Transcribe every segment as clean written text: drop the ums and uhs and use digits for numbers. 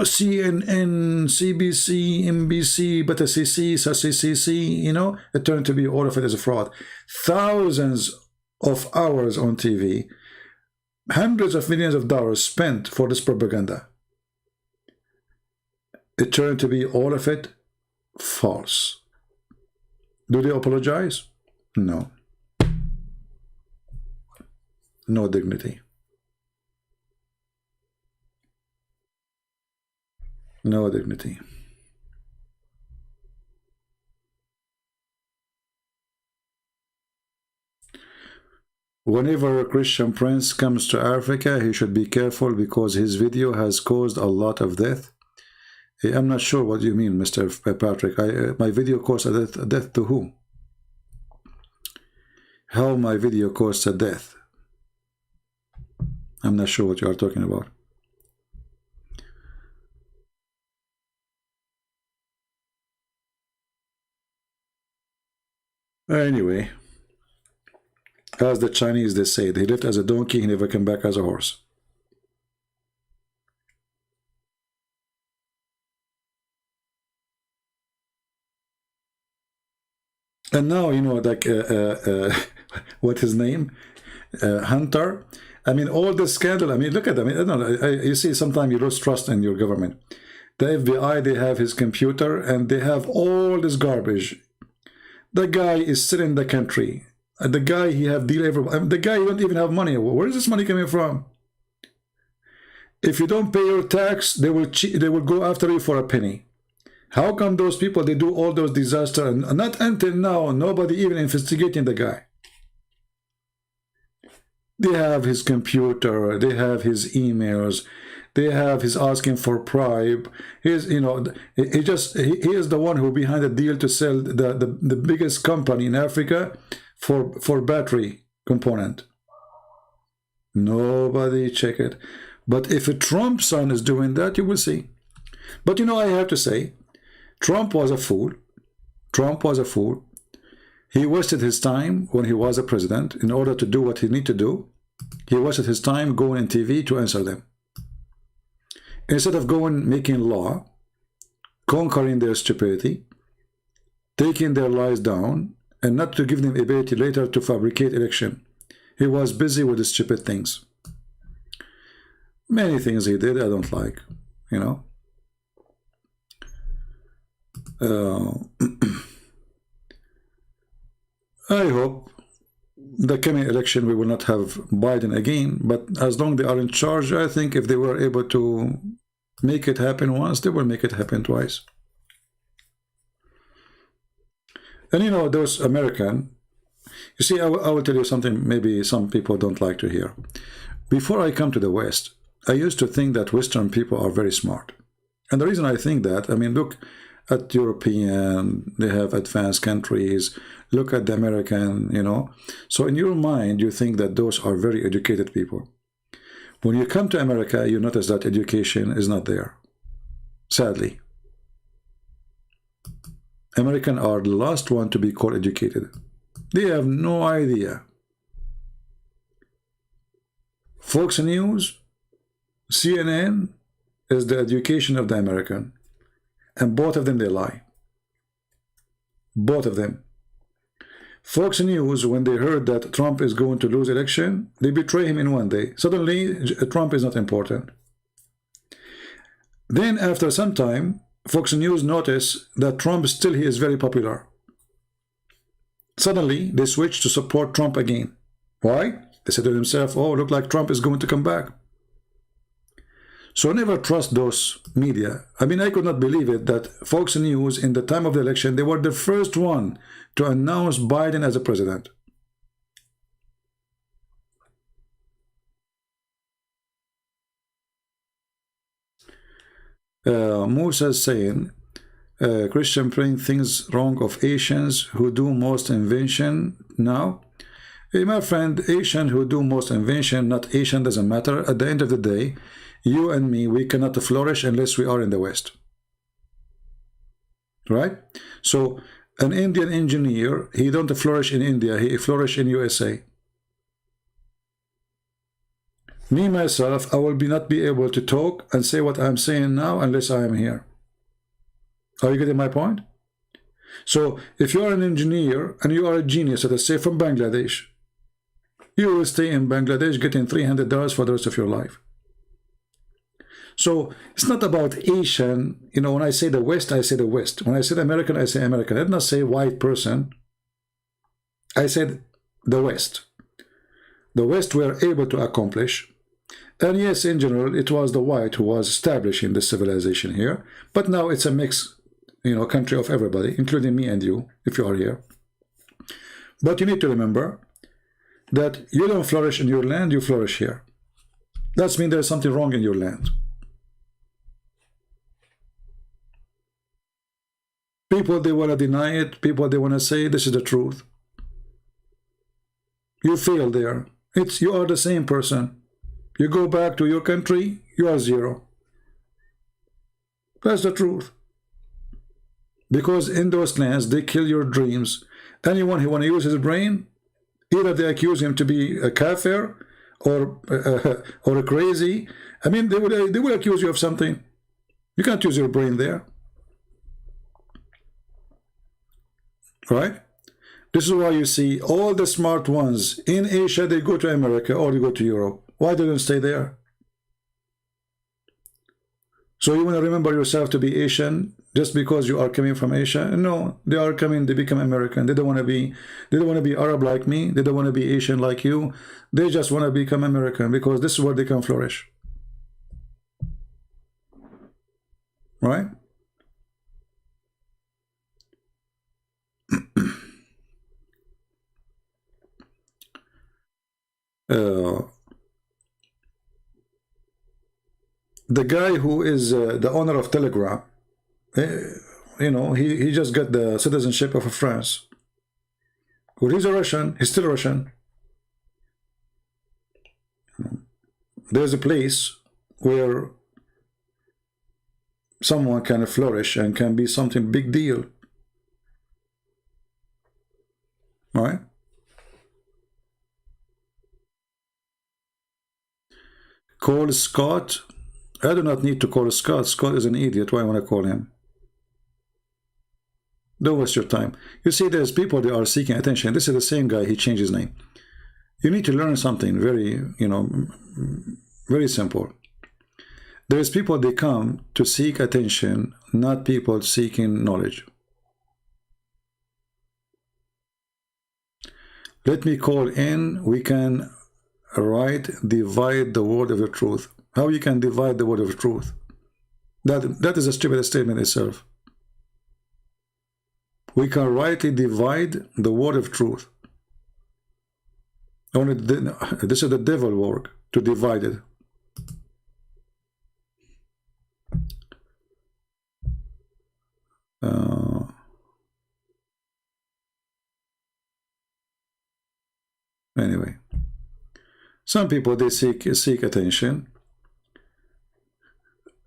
CNN, CBC, NBC, but CC, CCC, you know, it turned to be all of it is a fraud. Thousands of hours on TV, hundreds of millions of dollars spent for this propaganda. It turned to be all of it false. Do they apologize? No. No dignity. No dignity. Whenever a Christian prince comes to Africa, he should be careful because his video has caused a lot of death. I'm not sure what you mean, Mr. Patrick. My video caused a death to who? How my video caused a death? I'm not sure what you are talking about. Anyway, as the Chinese, they say, he lived as a donkey, he never came back as a horse. And now, you know, like, what his name? Hunter. I mean, all the scandal. I mean, look at them. You see, sometimes you lose trust in your government. The FBI, they have his computer, and they have all this garbage. The guy is still in the country. The guy, he have the guy, you don't even have money. Where is this money coming from? If you don't pay your tax, they will go after you for a penny. How come those people, they do all those disasters, and not until now, nobody even investigating the guy? They have his computer, they have his emails, they have his asking for bribe. He's, you know, he is the one who behind the deal to sell the biggest company in Africa for battery component. Nobody check it. But if a Trump son is doing that, you will see. But you know, I have to say, Trump was a fool. Trump was a fool. He wasted his time when he was a president in order to do what he need to do. He wasted his time going on TV to answer them. Instead of going making law, conquering their stupidity, taking their lies down, and not to give them ability later to fabricate election. He was busy with the stupid things. Many things he did I don't like, you know. I hope the coming election we will not have Biden again, but as long as they are in charge, I think if they were able to make it happen once, they will make it happen twice. And you know, those American, you see, I will tell you something maybe some people don't like to hear. Before I come to the West, I used to think that Western people are very smart. And the reason I think that, I mean, look at European, they have advanced countries, look at the American, you know. So in your mind, you think that those are very educated people. When you come to America, you notice that education is not there, sadly. Americans are the last one to be called educated. They have no idea. Fox News, CNN is the education of the American. And both of them, they lie. Both of them. Fox News, when they heard that Trump is going to lose election, they betray him in one day. Suddenly, Trump is not important. Then after some time, Fox News noticed that Trump still he is very popular. Suddenly, they switched to support Trump again. Why? They said to themselves, oh, look like Trump is going to come back. So never trust those media. I mean, I could not believe it that Fox News, in the time of the election, they were the first one to announce Biden as a president. Musa is saying, Christian praying things wrong of Asians who do most invention now. Hey, my friend, Asian who do most invention, not Asian, doesn't matter. At the end of the day, you and me, we cannot flourish unless we are in the West. Right? So, an Indian engineer, he don't flourish in India, he flourish in USA. Me, myself, I will not be able to talk and say what I'm saying now unless I am here. Are you getting my point? So, if you are an engineer and you are a genius, let us say from Bangladesh, you will stay in Bangladesh getting $300 for the rest of your life. So, it's not about Asian. You know, when I say the West, I say the West. When I say American, I say American. I did not say white person. I said the West. The West were able to accomplish. And yes, in general, it was the white who was establishing the civilization here. But now it's a mixed, you know, country of everybody, including me and you, if you are here. But you need to remember that you don't flourish in your land, you flourish here. That means there's something wrong in your land. People, they want to deny it. People, they want to say this is the truth. You fail there. You are the same person. You go back to your country, you are zero. That's the truth. Because in those lands, they kill your dreams. Anyone who want to use his brain, either they accuse him to be a kafir or a crazy. I mean, they will accuse you of something. You can't use your brain there. Right? This is why you see all the smart ones in Asia, they go to America or they go to Europe. Why do they don't stay there? So you want to remember yourself to be Asian just because you are coming from Asia? No, they are coming, they become American. They don't want to be Arab like me. They don't want to be Asian like you. They just want to become American because this is where they can flourish. Right? The guy who is the owner of Telegram, you know, he just got the citizenship of France. Well, he's a Russian. He's still Russian. There's a place where someone can flourish and can be something big deal. Right? Call Scott. I do not need to call Scott. Scott is an idiot. Why I want to call him? Don't waste your time. You see, there's people that are seeking attention. This is the same guy. He changed his name. You need to learn something very, you know, very simple. There's people, they come to seek attention, not people seeking knowledge. Let me call in. We can divide the word of the truth. How you can divide the word of truth? That is a stupid statement itself. We can rightly divide the word of truth. Only this is the devil work, to divide it. Anyway, some people, they seek attention.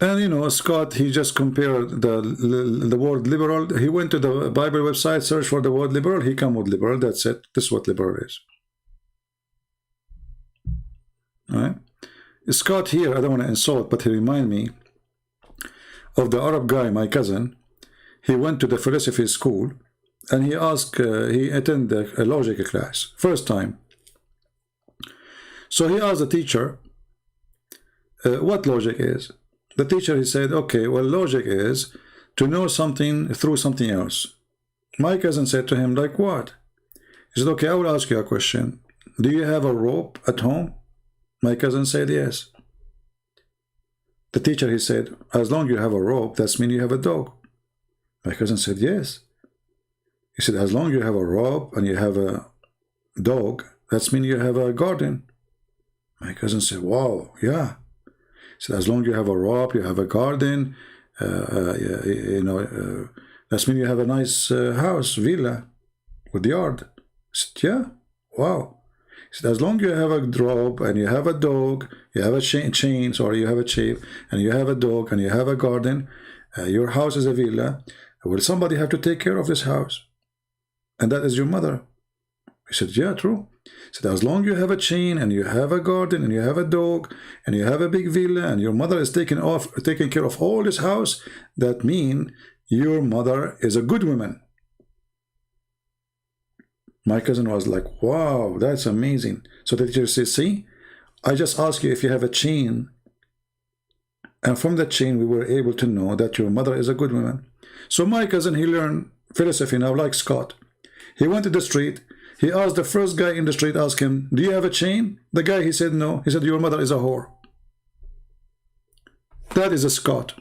And you know, Scott, he just compared the word liberal. He went to the Bible website, searched for the word liberal. He come with liberal. That's it. This is what liberal is. All right? Scott here, I don't want to insult, but he remind me of the Arab guy, my cousin. He went to the philosophy school, and he asked. He attended a logic class first time. So he asked the teacher, "What logic is?" The teacher, he said, okay, well, logic is to know something through something else. My cousin said to him, like what? He said, okay, I will ask you a question. Do you have a rope at home? My cousin said, yes. The teacher, he said, as long as you have a rope, that means you have a dog. My cousin said, yes. He said, as long as you have a rope and you have a dog, that means you have a garden. My cousin said, wow, yeah. So as long as you have a rope, you have a garden, you know, that means you have a nice house, villa, with yard. I said, yeah, wow. He said, as long as you have a rope and you have a dog, you have a chain, sorry, you have a chain, and you have a dog and you have a garden, your house is a villa. Will somebody have to take care of this house? And that is your mother. He said, yeah, true. He said, as long as you have a chain and you have a garden and you have a dog and you have a big villa and your mother is taking care of all this house, that means your mother is a good woman. My cousin was like, wow, that's amazing. So the teacher says, see, I just asked you if you have a chain, and from that chain we were able to know that your mother is a good woman. So my cousin, he learned philosophy now like Scott. He went to the street. He asked the first guy in the street, asked him, do you have a chain? The guy, he said no. He said, your mother is a whore. That is a Scott.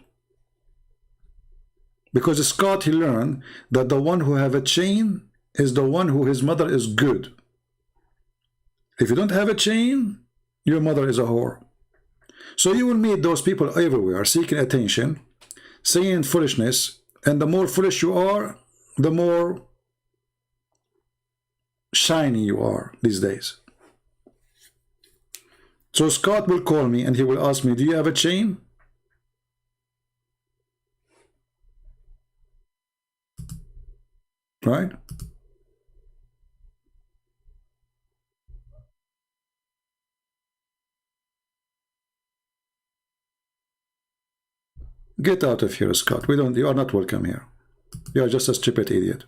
Because a Scott, he learned that the one who have a chain is the one who his mother is good. If you don't have a chain, your mother is a whore. So you will meet those people everywhere seeking attention, saying foolishness, and the more foolish you are, the more shiny you are these days. So Scott will call me and he will ask me, do you have a chain? Right? Get out of here, Scott. You are not welcome here. You are just a stupid idiot.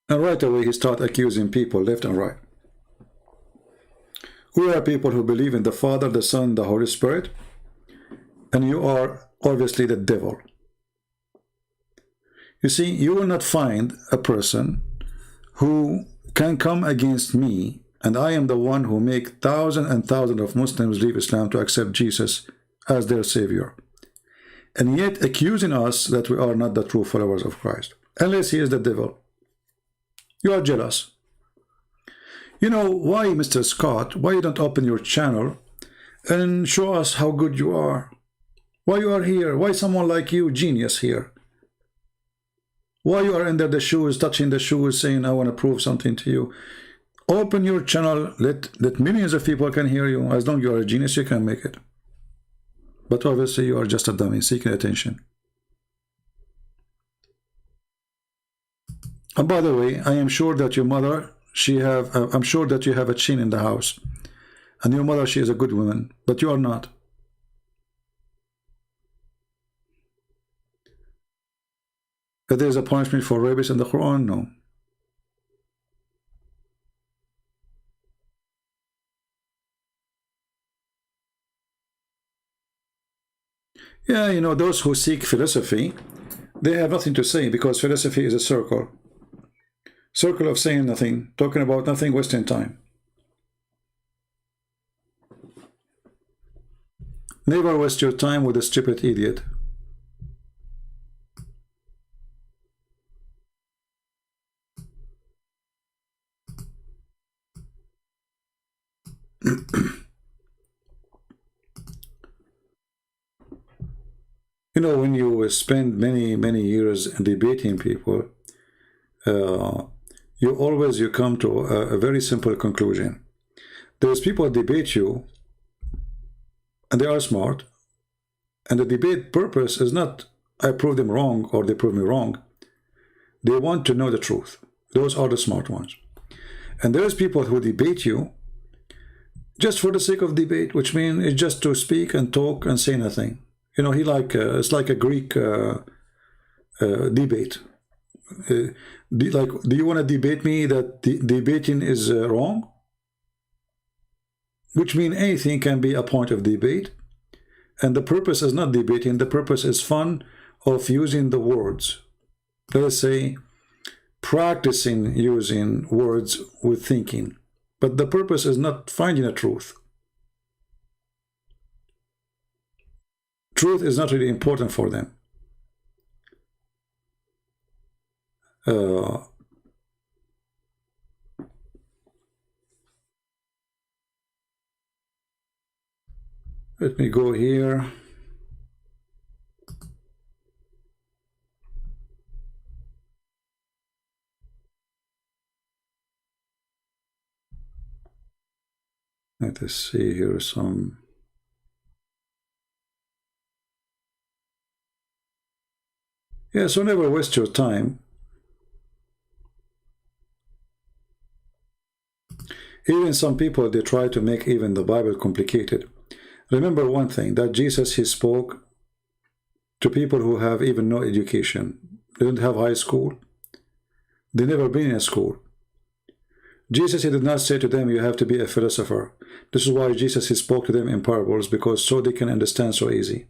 And right away he started accusing people left and right. We are people who believe in the Father, the Son, the Holy Spirit, and you are obviously the devil. You see, you will not find a person who can come against me, and I am the one who make thousands and thousands of Muslims leave Islam to accept Jesus as their Savior, and yet accusing us that we are not the true followers of Christ, unless he is the devil. You are jealous. You know why, Mr. Scott, why you don't open your channel and show us how good you are? Why you are here? Why someone like you, genius, here? Why you are under the shoes, touching the shoes, saying, I want to prove something to you? Open your channel, let millions of people can hear you. As long as you are a genius, you can make it. But obviously you are just a dummy, seeking attention. And by the way, I am sure that your mother, I'm sure that you have a chain in the house. And your mother, she is a good woman, but you are not. That there is a punishment for rapists in the Quran? No. Yeah, you know, those who seek philosophy, they have nothing to say because philosophy is a circle. Circle of saying nothing, talking about nothing, wasting time. Never waste your time with a stupid idiot. You know, when you spend many years debating people, you come to a very simple conclusion. There's people debate you, and they are smart, and the debate purpose is not I prove them wrong or they prove me wrong. They want to know the truth. Those are the smart ones. And there's people who debate you just for the sake of debate, which means it's just to speak and talk and say nothing. You know, it's like a Greek debate. Do you want to debate me that debating is wrong? Which means anything can be a point of debate. And the purpose is not debating. The purpose is fun of using the words. Let us say, practicing using words with thinking. But the purpose is not finding a truth. Truth is not really important for them. Let me go here. Let us see here some. Yeah, so never waste your time. Even some people, they try to make even the Bible complicated. Remember one thing, that Jesus, he spoke to people who have even no education. They don't have high school. They never been in a school. Jesus, he did not say to them, you have to be a philosopher. This is why Jesus, he spoke to them in parables, because so they can understand so easy.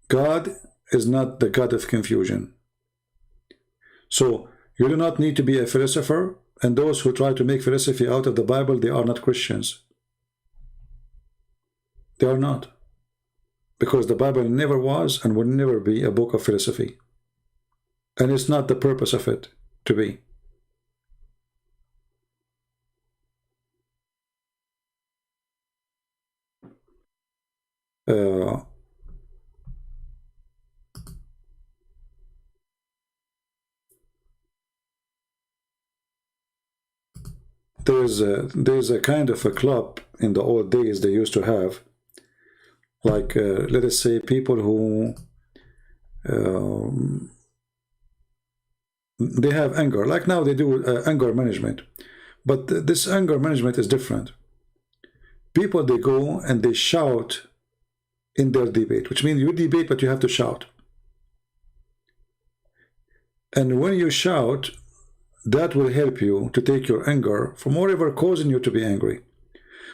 God is not the God of confusion. So you do not need to be a philosopher, and those who try to make philosophy out of the Bible, they are not Christians. They are not. Because the Bible never was and will never be a book of philosophy. And it's not the purpose of it to be. There's a kind of a club in the old days they used to have, like let us say people who they have anger, like now they do anger management, but this anger management is different. People, they go and they shout in their debate, which means you debate but you have to shout, and when you shout, that will help you to take your anger from whatever causing you to be angry.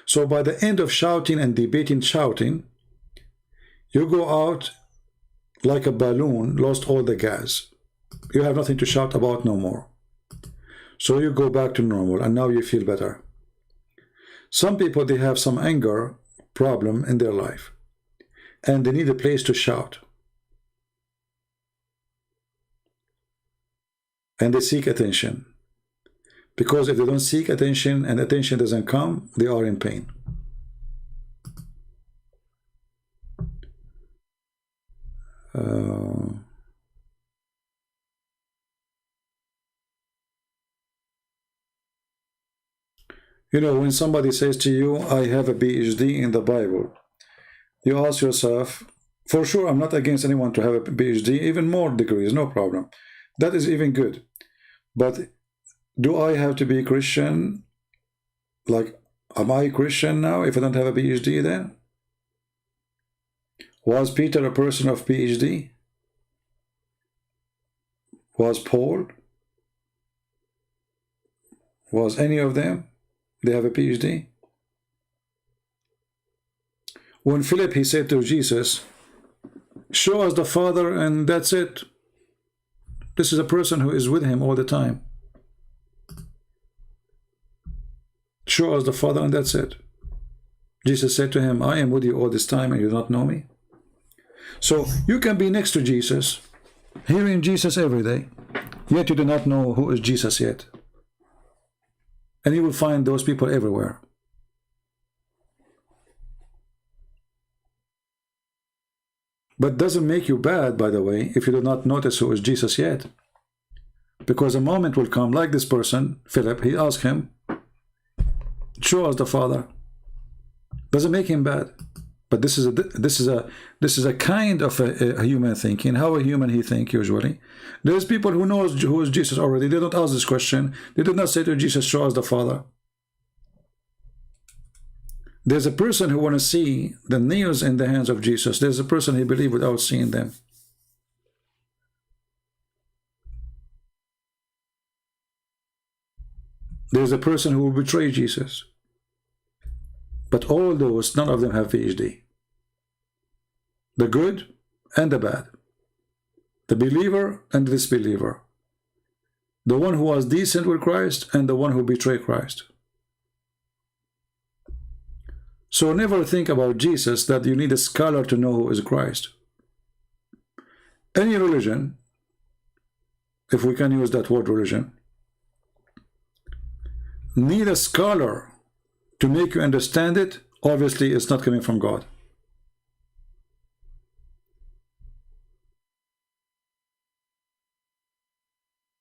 So by the end of shouting and debating, shouting, you go out like a balloon, lost all the gas. You have nothing to shout about no more. So you go back to normal, and now you feel better. Some people, they have some anger problem in their life, and they need a place to shout. And they seek attention. Because if they don't seek attention and attention doesn't come, they are in pain. You know, when somebody says to you, I have a PhD in the Bible, you ask yourself, for sure, I'm not against anyone to have a PhD, even more degrees, no problem. That is even good. But do I have to be Christian? Like, am I Christian now if I don't have a PhD then? Was Peter a person of PhD? Was Paul? Was any of them? They have a PhD? When Philip, he said to Jesus, show us the Father and that's it. This is a person who is with him all the time. Show us the Father and that's it. Jesus said to him, I am with you all this time and you do not know me. So you can be next to Jesus, hearing Jesus every day, yet you do not know who is Jesus yet. And you will find those people everywhere. But doesn't make you bad, by the way, if you do not notice who is Jesus yet. Because a moment will come, like this person, Philip, he asked him, show us the Father. Doesn't make him bad. But this is a kind of a human thinking. How a human he think usually. There's people who knows who is Jesus already. They don't ask this question. They did not say to Jesus, show us the Father. There's a person who want to see the nails in the hands of Jesus. There's a person who believe without seeing them. There's a person who will betray Jesus. But all those, none of them have PhD. The good and the bad. The believer and the disbeliever. The one who was decent with Christ and the one who betrayed Christ. So never think about Jesus that you need a scholar to know who is Christ. Any religion, if we can use that word religion, need a scholar to make you understand it. Obviously it's not coming from God.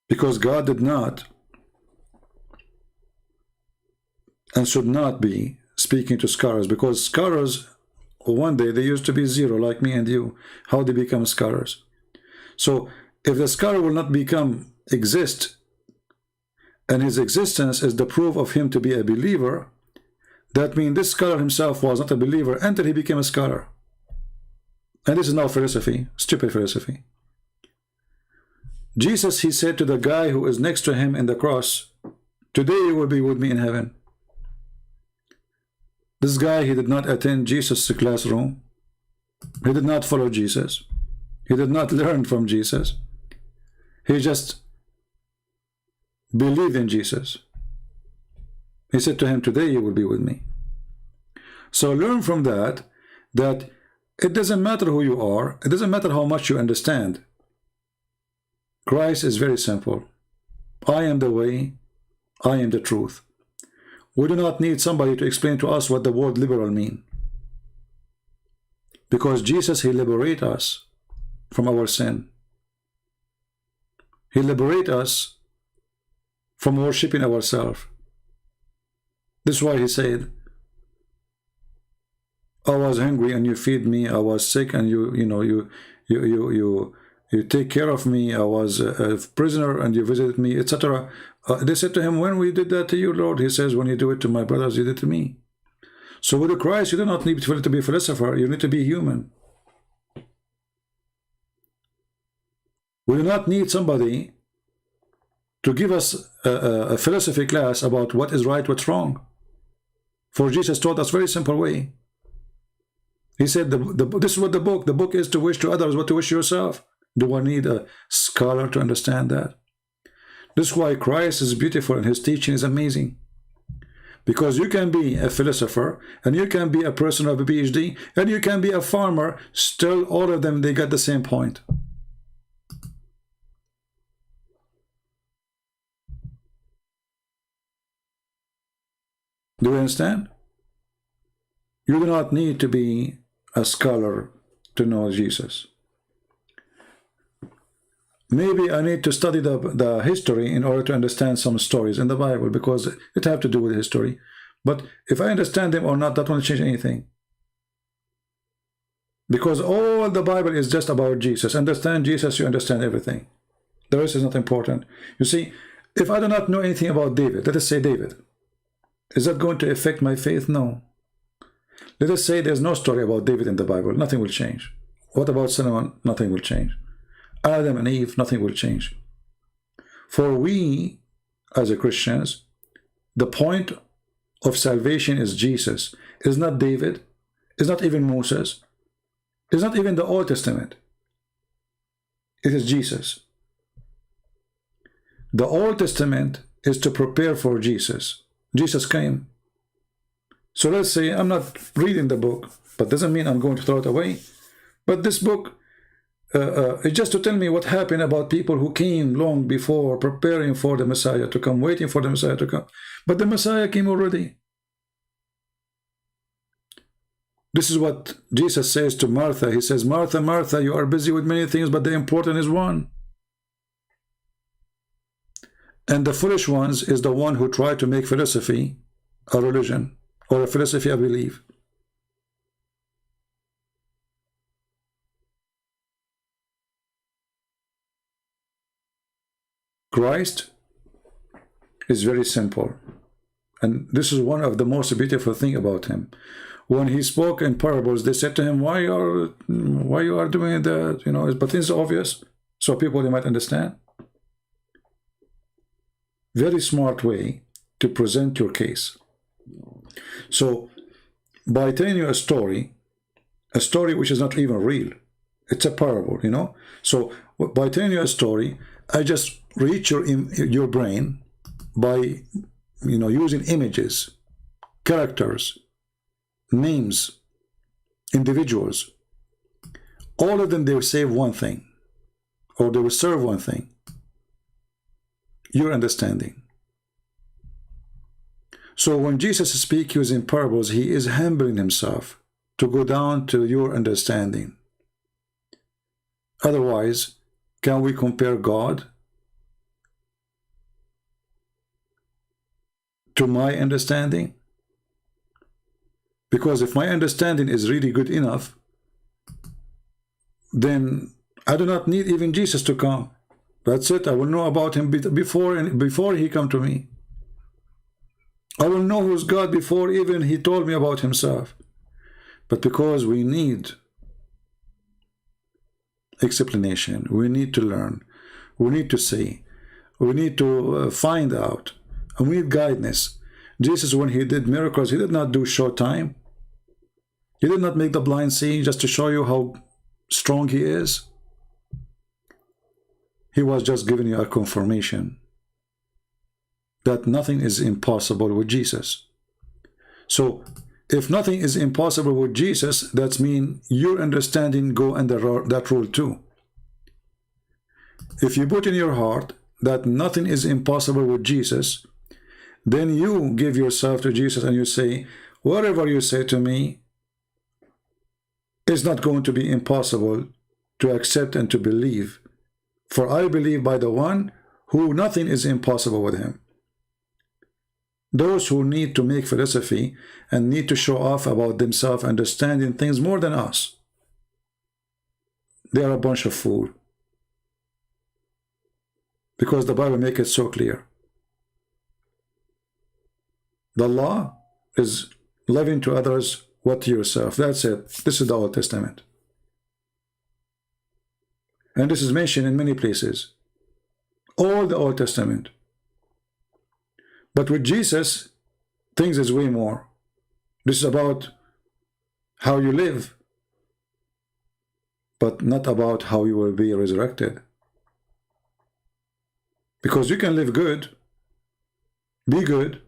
Because God did not and should not be speaking to scholars, because scholars, one day they used to be zero like me and you. How they become scholars? So if the scholar will not exist, and his existence is the proof of him to be a believer, that means this scholar himself was not a believer until he became a scholar. And this is now philosophy, stupid philosophy. Jesus, he said to the guy who is next to him in the cross, today you will be with me in heaven. This guy, he did not attend Jesus' classroom. He did not follow Jesus. He did not learn from Jesus. He just believed in Jesus. He said to him, today you will be with me. So learn from that it doesn't matter who you are. It doesn't matter how much you understand. Christ is very simple. I am the way. I am the truth. We do not need somebody to explain to us what the word liberal means. Because Jesus, he liberates us from our sin. He liberates us from worshipping ourselves. This is why he said, I was hungry and you feed me. I was sick and you take care of me. I was a prisoner and you visited me, etc. They said to him, when we did that to you, Lord? He says, when you do it to my brothers, you did it to me. So with Christ, you do not need to be a philosopher. You need to be human. We do not need somebody to give us a philosophy class about what is right, what's wrong. For Jesus taught us very simple way. He said, this is what the book is to wish to others what to wish yourself. Do I need a scholar to understand that? This is why Christ is beautiful and his teaching is amazing. Because you can be a philosopher, and you can be a person of a PhD, and you can be a farmer, still all of them, they got the same point. Do you understand? You do not need to be a scholar to know Jesus. Maybe I need to study the history in order to understand some stories in the Bible, because it have to do with history. But if I understand them or not, that won't change anything. Because all the Bible is just about Jesus. Understand Jesus, you understand everything. The rest is not important. You see, if I do not know anything about David, let us say David, is that going to affect my faith? No. Let us say there's no story about David in the Bible. Nothing will change. What about Solomon? Nothing will change. Adam and Eve, nothing will change. For we, as a Christians, the point of salvation is Jesus. It's not David. It's not even Moses. It's not even the Old Testament. It is Jesus. The Old Testament is to prepare for Jesus. Jesus came. So let's say I'm not reading the book, but doesn't mean I'm going to throw it away. But this book is just to tell me what happened about people who came long before, preparing for the Messiah to come, waiting for the Messiah to come. But the Messiah came already. This is what Jesus says to Martha. He says, Martha, Martha, you are busy with many things, but the important is one. And the foolish ones is the one who try to make philosophy a religion, or a philosophy a belief. Christ is very simple, and this is one of the most beautiful thing about him. When he spoke in parables, they said to him, why you are doing that? You know, but it's obvious, so people they might understand. Very smart way to present your case. So by telling you a story which is not even real, it's a parable, you know. So by telling you a story, I just reach your brain by, you know, using images, characters, names, individuals. All of them, they will say one thing, or they will serve one thing: your understanding. So when Jesus speaks using parables, he is humbling himself to go down to your understanding. Otherwise, can we compare God to my understanding? Because if my understanding is really good enough, then I do not need even Jesus to come. That's it. I will know about him before he come to me. I will know who's God before even he told me about himself. But because we need explanation, we need to learn, we need to see, we need to find out, and we need guidance. Jesus, when he did miracles, he did not do short time. He did not make the blind see just to show you how strong he is. He was just giving you a confirmation that nothing is impossible with Jesus. So if nothing is impossible with Jesus, that means your understanding go under that rule too. If you put in your heart that nothing is impossible with Jesus, then you give yourself to Jesus and you say, whatever you say to me is not going to be impossible to accept and to believe. For I believe by the one who nothing is impossible with him. Those who need to make philosophy and need to show off about themselves understanding things more than us, they are a bunch of fools. Because the Bible makes it so clear. The law is loving to others what to yourself. That's it. This is the Old Testament. And this is mentioned in many places. All the Old Testament. But with Jesus, things is way more. This is about how you live, but not about how you will be resurrected. Because you can live good, be good,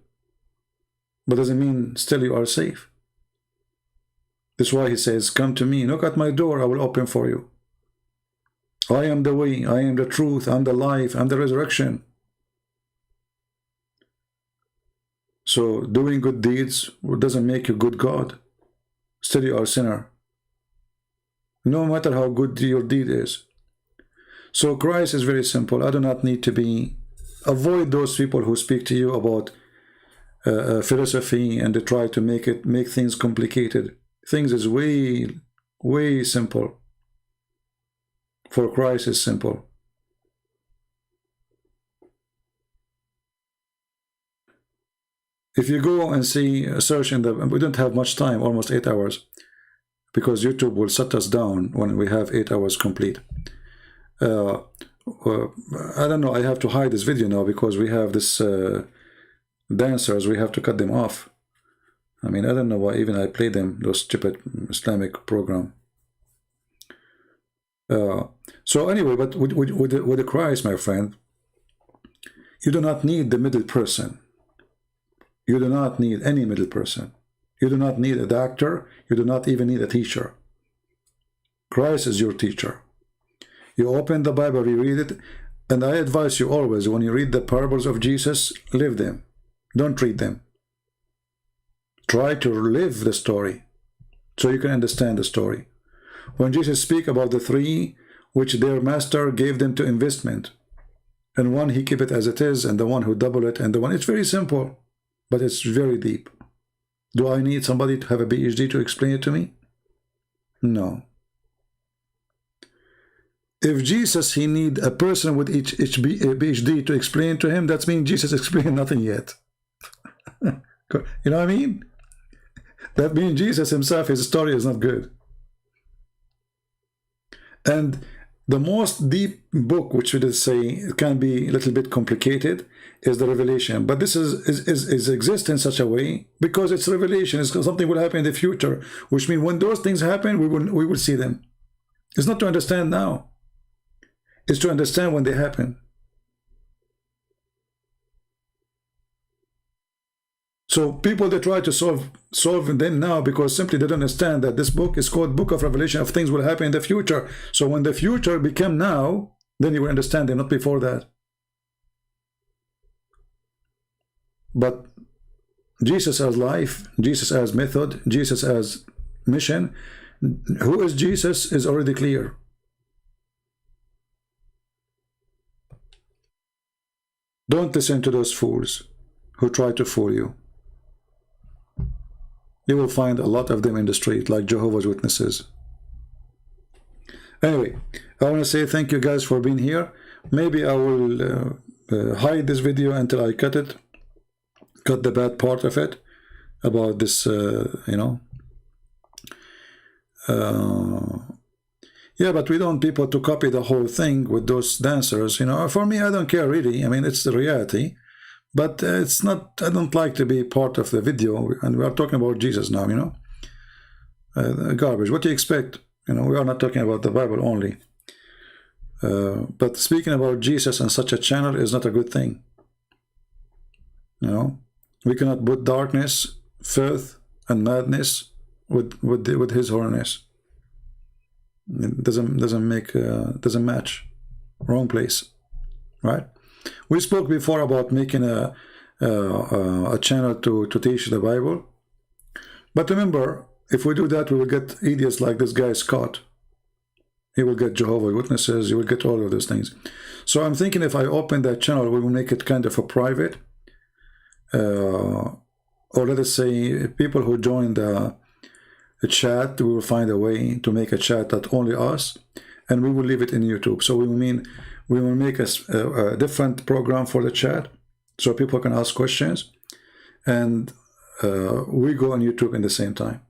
but doesn't mean still you are safe. That's why he says, come to me, knock at my door, I will open for you. I am the way, I am the truth, I'm the life, I'm the resurrection. So doing good deeds doesn't make you good God. Still you are a sinner. No matter how good your deed is. So Christ is very simple. I do not need to be... Avoid those people who speak to you about philosophy and they try to make things complicated. Things is way simple. For Christ is simple. If you go and see, search in the... We don't have much time, almost 8 hours, because YouTube will shut us down when we have 8 hours complete. I don't know, I have to hide this video now because we have this dancers, we have to cut them off. I mean, I don't know why even I play them, those stupid Islamic program. So anyway, but with the Christ, my friend, you do not need the middle person. You do not need any middle person. You do not need a doctor. You do not even need a teacher. Christ is your teacher. You open the Bible, you read it, and I advise you always, when you read the parables of Jesus, live them. Don't read them. Try to live the story so you can understand the story. When Jesus speaks about the three which their master gave them to investment, and one he keep it as it is, and the one who double it, and the one, it's very simple, but it's very deep. Do I need somebody to have a PhD to explain it to me? No. If Jesus, he need a person with each PhD to explain to him, that means Jesus explained nothing yet. You know what I mean? That means Jesus himself, his story is not good. And the most deep book, which we did say can be a little bit complicated, is the Revelation. But this is exist in such a way because it's revelation. It's something will happen in the future, which means when those things happen, we will see them. It's not to understand now. It's to understand when they happen. So people, they try to solve them now because simply they don't understand that this book is called Book of Revelation, of things will happen in the future. So when the future become now, then you will understand them, not before that. But Jesus as life, Jesus as method, Jesus as mission, who is Jesus is already clear. Don't listen to those fools who try to fool you. You will find a lot of them in the street, like Jehovah's Witnesses. Anyway, I want to say thank you guys for being here. Maybe I will hide this video until I cut the bad part of it about this, you know. Yeah, but we don't want people to copy the whole thing with those dancers, you know. For me, I don't care really. I mean, it's the reality, but it's not. I don't like to be part of the video, and we are talking about Jesus now, you know. Garbage. What do you expect? You know, we are not talking about the Bible only. But speaking about Jesus on such a channel is not a good thing. You know, we cannot put darkness, filth, and madness with His holiness. It doesn't match. Wrong place, right? We spoke before about making a channel to teach the Bible, but remember, if we do that, we will get idiots like this guy Scott. He will get Jehovah's Witnesses. You will get all of those things. So I'm thinking if I open that channel, we will make it kind of a private, or let us say people who join the chat, we will find a way to make a chat that only us, and we will leave it in YouTube. So we will make a different program for the chat, so people can ask questions, and we go on YouTube in the same time.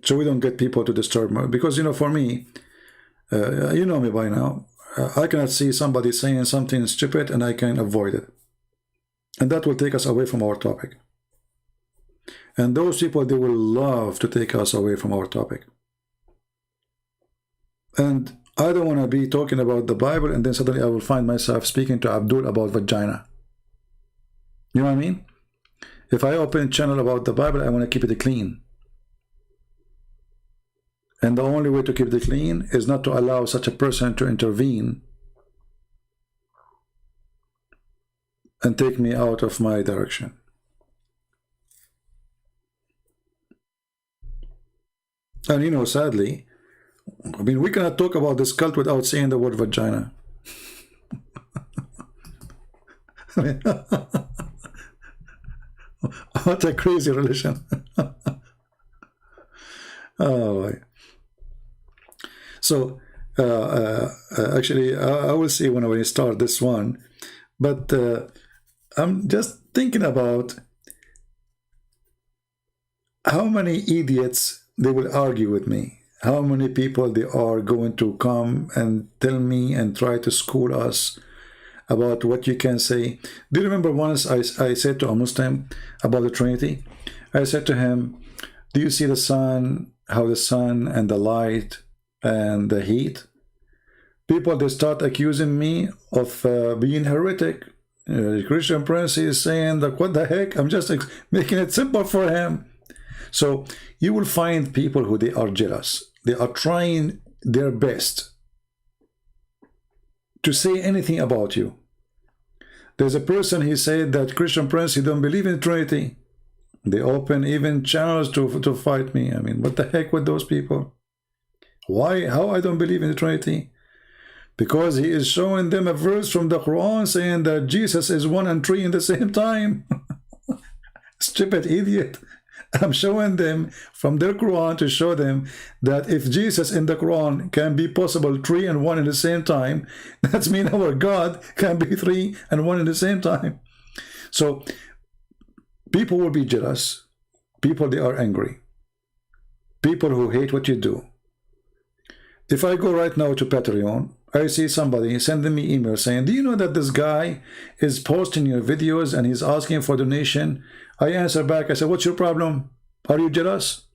So we don't get people to disturb me, because you know, for me, you know me by now, I cannot see somebody saying something stupid and I can avoid it, and that will take us away from our topic. And those people, they will love to take us away from our topic. And I don't want to be talking about the Bible and then suddenly I will find myself speaking to Abdul about vagina. You know what I mean? If I open a channel about the Bible, I want to keep it clean. And the only way to keep it clean is not to allow such a person to intervene and take me out of my direction. And you know, sadly, I mean, we cannot talk about this cult without saying the word vagina. I mean, what a crazy religion. Oh boy. So actually I will see when I start this one, but I'm just thinking about how many idiots they will argue with me, how many people they are going to come and tell me and try to school us about what you can say. Do you remember once I said to a Muslim about the Trinity? I said to him, do you see the sun, how the sun and the light and the heat? People, they start accusing me of being heretic. Christian Prince is saying that, what the heck? I'm just making it simple for him. So you will find people who they are jealous. They are trying their best to say anything about you. There's a person, he said that Christian Prince, he don't believe in Trinity. They open even channels to fight me. I mean, what the heck with those people? Why? How I don't believe in the Trinity? Because he is showing them a verse from the Quran saying that Jesus is 1 and 3 in the same time. Stupid idiot. I'm showing them from their Quran to show them that if Jesus in the Quran can be possible 3 and 1 in the same time, that means our God can be 3 and 1 in the same time. So people will be jealous. People, they are angry. People who hate what you do. If I go right now to Patreon, I see somebody sending me email saying, do you know that this guy is posting your videos and he's asking for donation? I answer back, I said, what's your problem? Are you jealous?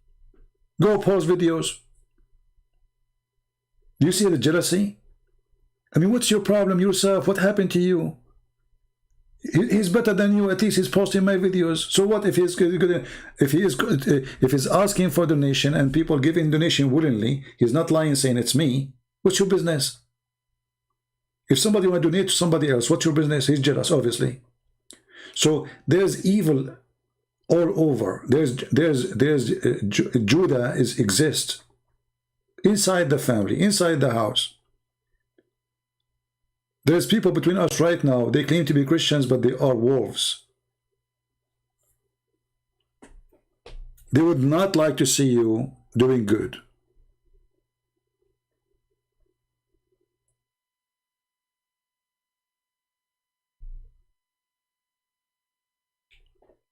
Go post videos. Do you see the jealousy? I mean, what's your problem yourself? What happened to you? He's better than you. At least he's posting my videos. So what if he's asking for donation and people giving donation willingly? He's not lying, saying it's me. What's your business? If somebody want to donate to somebody else, what's your business? He's jealous, obviously. So there's evil all over. Judah exists inside the family, inside the house. There's people between us right now, they claim to be Christians, but they are wolves. They would not like to see you doing good.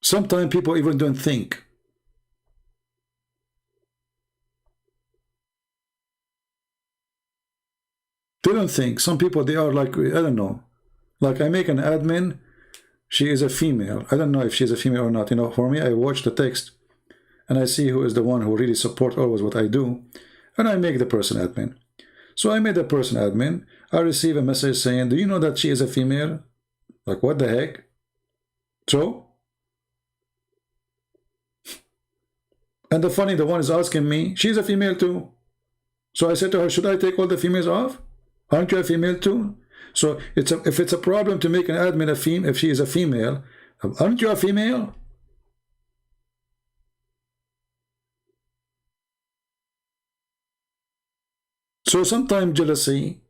Sometimes people even don't think. They don't think. Some people, they are like, I don't know. Like I make an admin, she is a female. I don't know if she's a female or not. You know, for me, I watch the text and I see who is the one who really supports always what I do. And I make the person admin. So I made the person admin. I receive a message saying, do you know that she is a female? Like, what the heck? So? And the funny, the one is asking me, she's a female too. So I said to her, should I take all the females off? Aren't you a female too? So if it's a problem to make an admin a female, if she is a female, aren't you a female? So sometimes jealousy,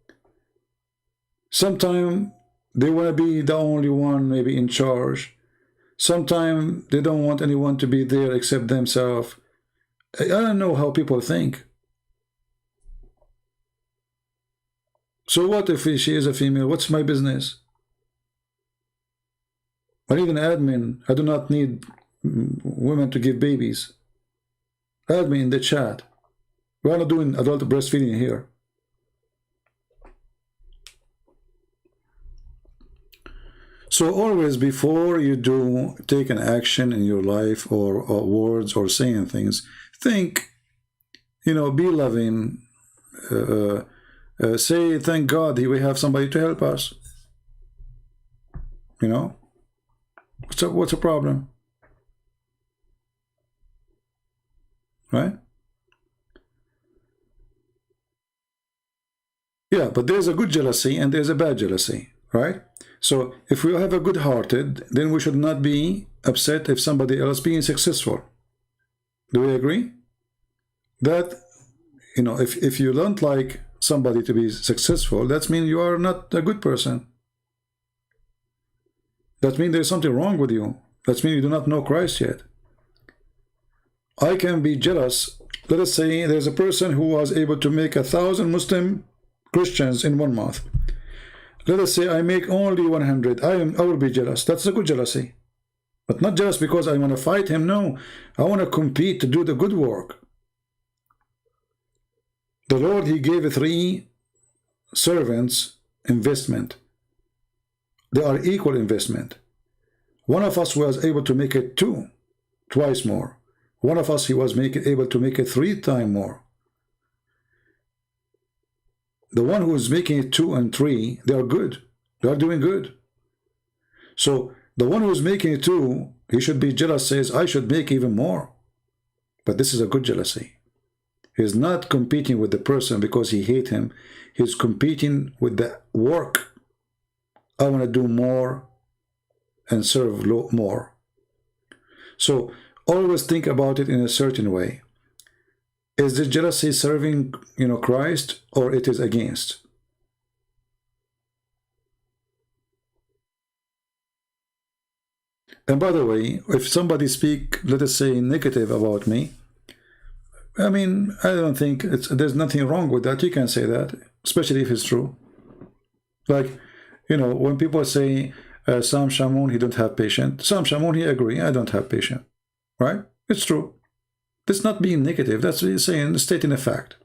sometimes they want to be the only one maybe in charge. Sometimes they don't want anyone to be there except themselves. I don't know how people think. So what if she is a female? What's my business? I need an admin. I do not need women to give babies. Add me in the chat. We're not doing adult breastfeeding here. So always before you do take an action in your life or words or saying things, think, you know, be loving, say thank God we have somebody to help us. You know, what's a problem? Right? Yeah, but there's a good jealousy and there's a bad jealousy, right? So if we have a good-hearted, then we should not be upset if somebody else being successful. Do we agree? That, you know, if you don't like somebody to be successful, that means you are not a good person. That means there's something wrong with you. That means you do not know Christ yet. I can be jealous. Let us say there's a person who was able to make 1,000 Muslim Christians in 1 month. Let us say I make only 100. I will be jealous. That's a good jealousy. But not jealous because I want to fight him. No, I want to compete to do the good work. The Lord, He gave 3 servants investment. They are equal investment. One of us was able to make it 2, twice more. One of us, he was able to make it 3 times more. The one who is making it 2 and 3, they are good. They are doing good. So the one who is making it 2, he should be jealous, says, I should make even more. But this is a good jealousy. He's not competing with the person because he hates him. He's competing with the work. I want to do more and serve more. So always think about it in a certain way. Is the jealousy serving, you know, Christ, or it is against? And by the way, if somebody speak, let us say, negative about me, I mean, I don't think there's nothing wrong with that. You can say that, especially if it's true. Like, you know, when people say, Sam Shamoun, he don't have patience. Sam Shamoun, he agree, I don't have patience. Right? It's true. That's not being negative. That's saying, stating a fact.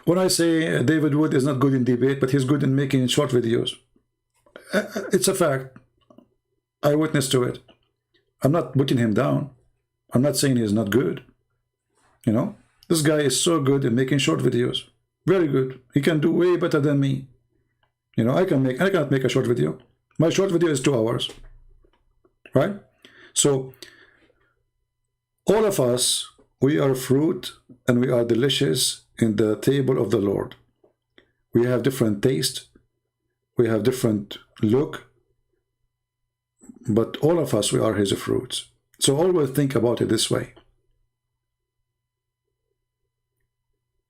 When I say David Wood is not good in debate, but he's good in making short videos, it's a fact. I witness to it. I'm not putting him down. I'm not saying he's not good. You know, this guy is so good in making short videos. Very good. He can do way better than me. You know, I cannot make a short video. My short video is 2 hours. Right? So all of us, we are fruit and we are delicious in the table of the Lord. We have different taste. We have different look. But all of us, we are His fruits. So always think about it this way.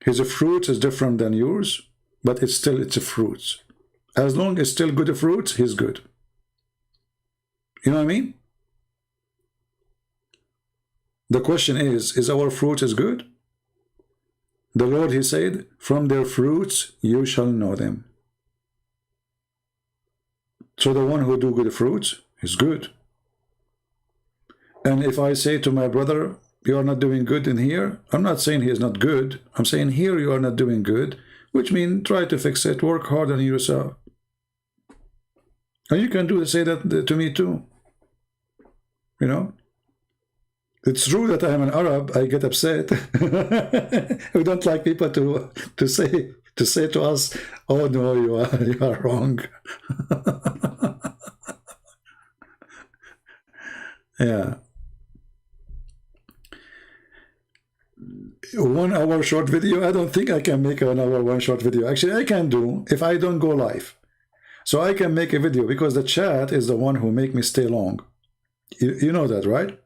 His fruits is different than yours, but it's a fruits. As long as it's still good fruits, He's good. You know what I mean? The question is our fruit is good? The Lord, He said, from their fruits you shall know them. So the one who do good fruits is good. And if I say to my brother, you are not doing good in here, I'm not saying he is not good. I'm saying here you are not doing good, which means try to fix it, work hard on yourself. And you can say that to me too. You know, it's true that I am an Arab. I get upset. We don't like people to say to us, "Oh no, you are wrong." Yeah. 1 hour short video. I don't think I can make a 1 hour one short video. Actually, I can do if I don't go live. So I can make a video because the chat is the one who make me stay long. You know that, right?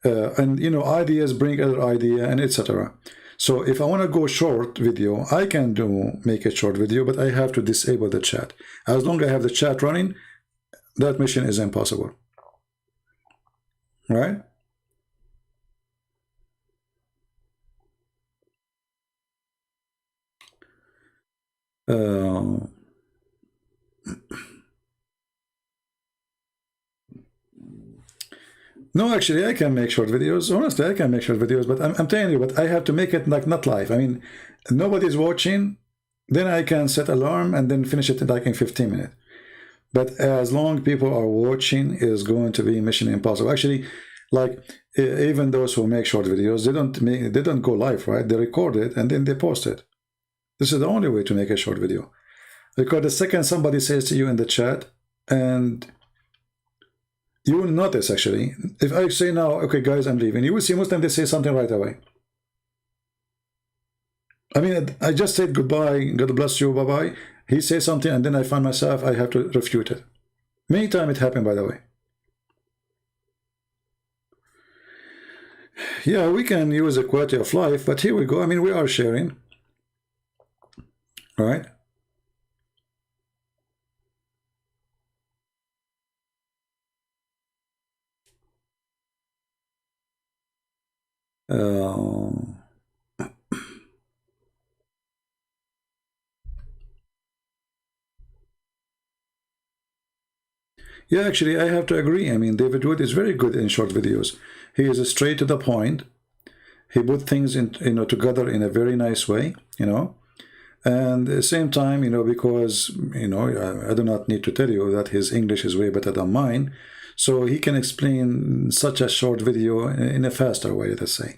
And you know, ideas bring other idea and etc. So if I want to go short video, I can make a short video, but I have to disable the chat. As long as I have the chat running, that mission is impossible. Right? No, actually, I can make short videos. Honestly, I can make short videos, but I'm telling you, but I have to make it like not live. I mean, nobody's watching, then I can set alarm and then finish it like in 15 minutes. But as long people are watching, it is going to be mission impossible. Actually, like even those who make short videos, they don't go live, right? They record it and then they post it. This is the only way to make a short video. Because the second somebody says to you in the chat, and you will notice actually, if I say now, okay guys, I'm leaving, you will see most of them they say something right away. I mean, I just said goodbye, God bless you, bye-bye. He says something and then I find myself, I have to refute it. Many times it happened, by the way. Yeah, we can use the quality of life, but here we go. I mean, we are sharing. All right. Yeah, actually, I have to agree. I mean, David Wood is very good in short videos. He is straight to the point. He put things in, together in a very nice way, And at the same time, because, I do not need to tell you that his English is way better than mine. So he can explain such a short video in a faster way, let's say,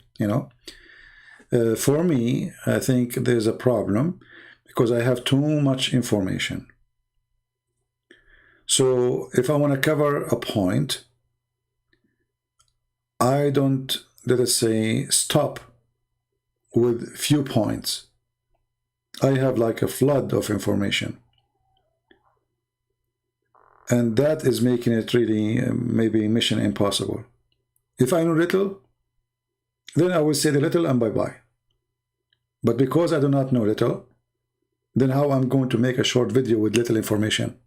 For me, I think there's a problem because I have too much information. So if I want to cover a point, I don't, let us say, stop with few points. I have like a flood of information. And that is making it really maybe mission impossible. If I know little, then I will say the little and bye-bye. But because I do not know little, then how I'm going to make a short video with little information?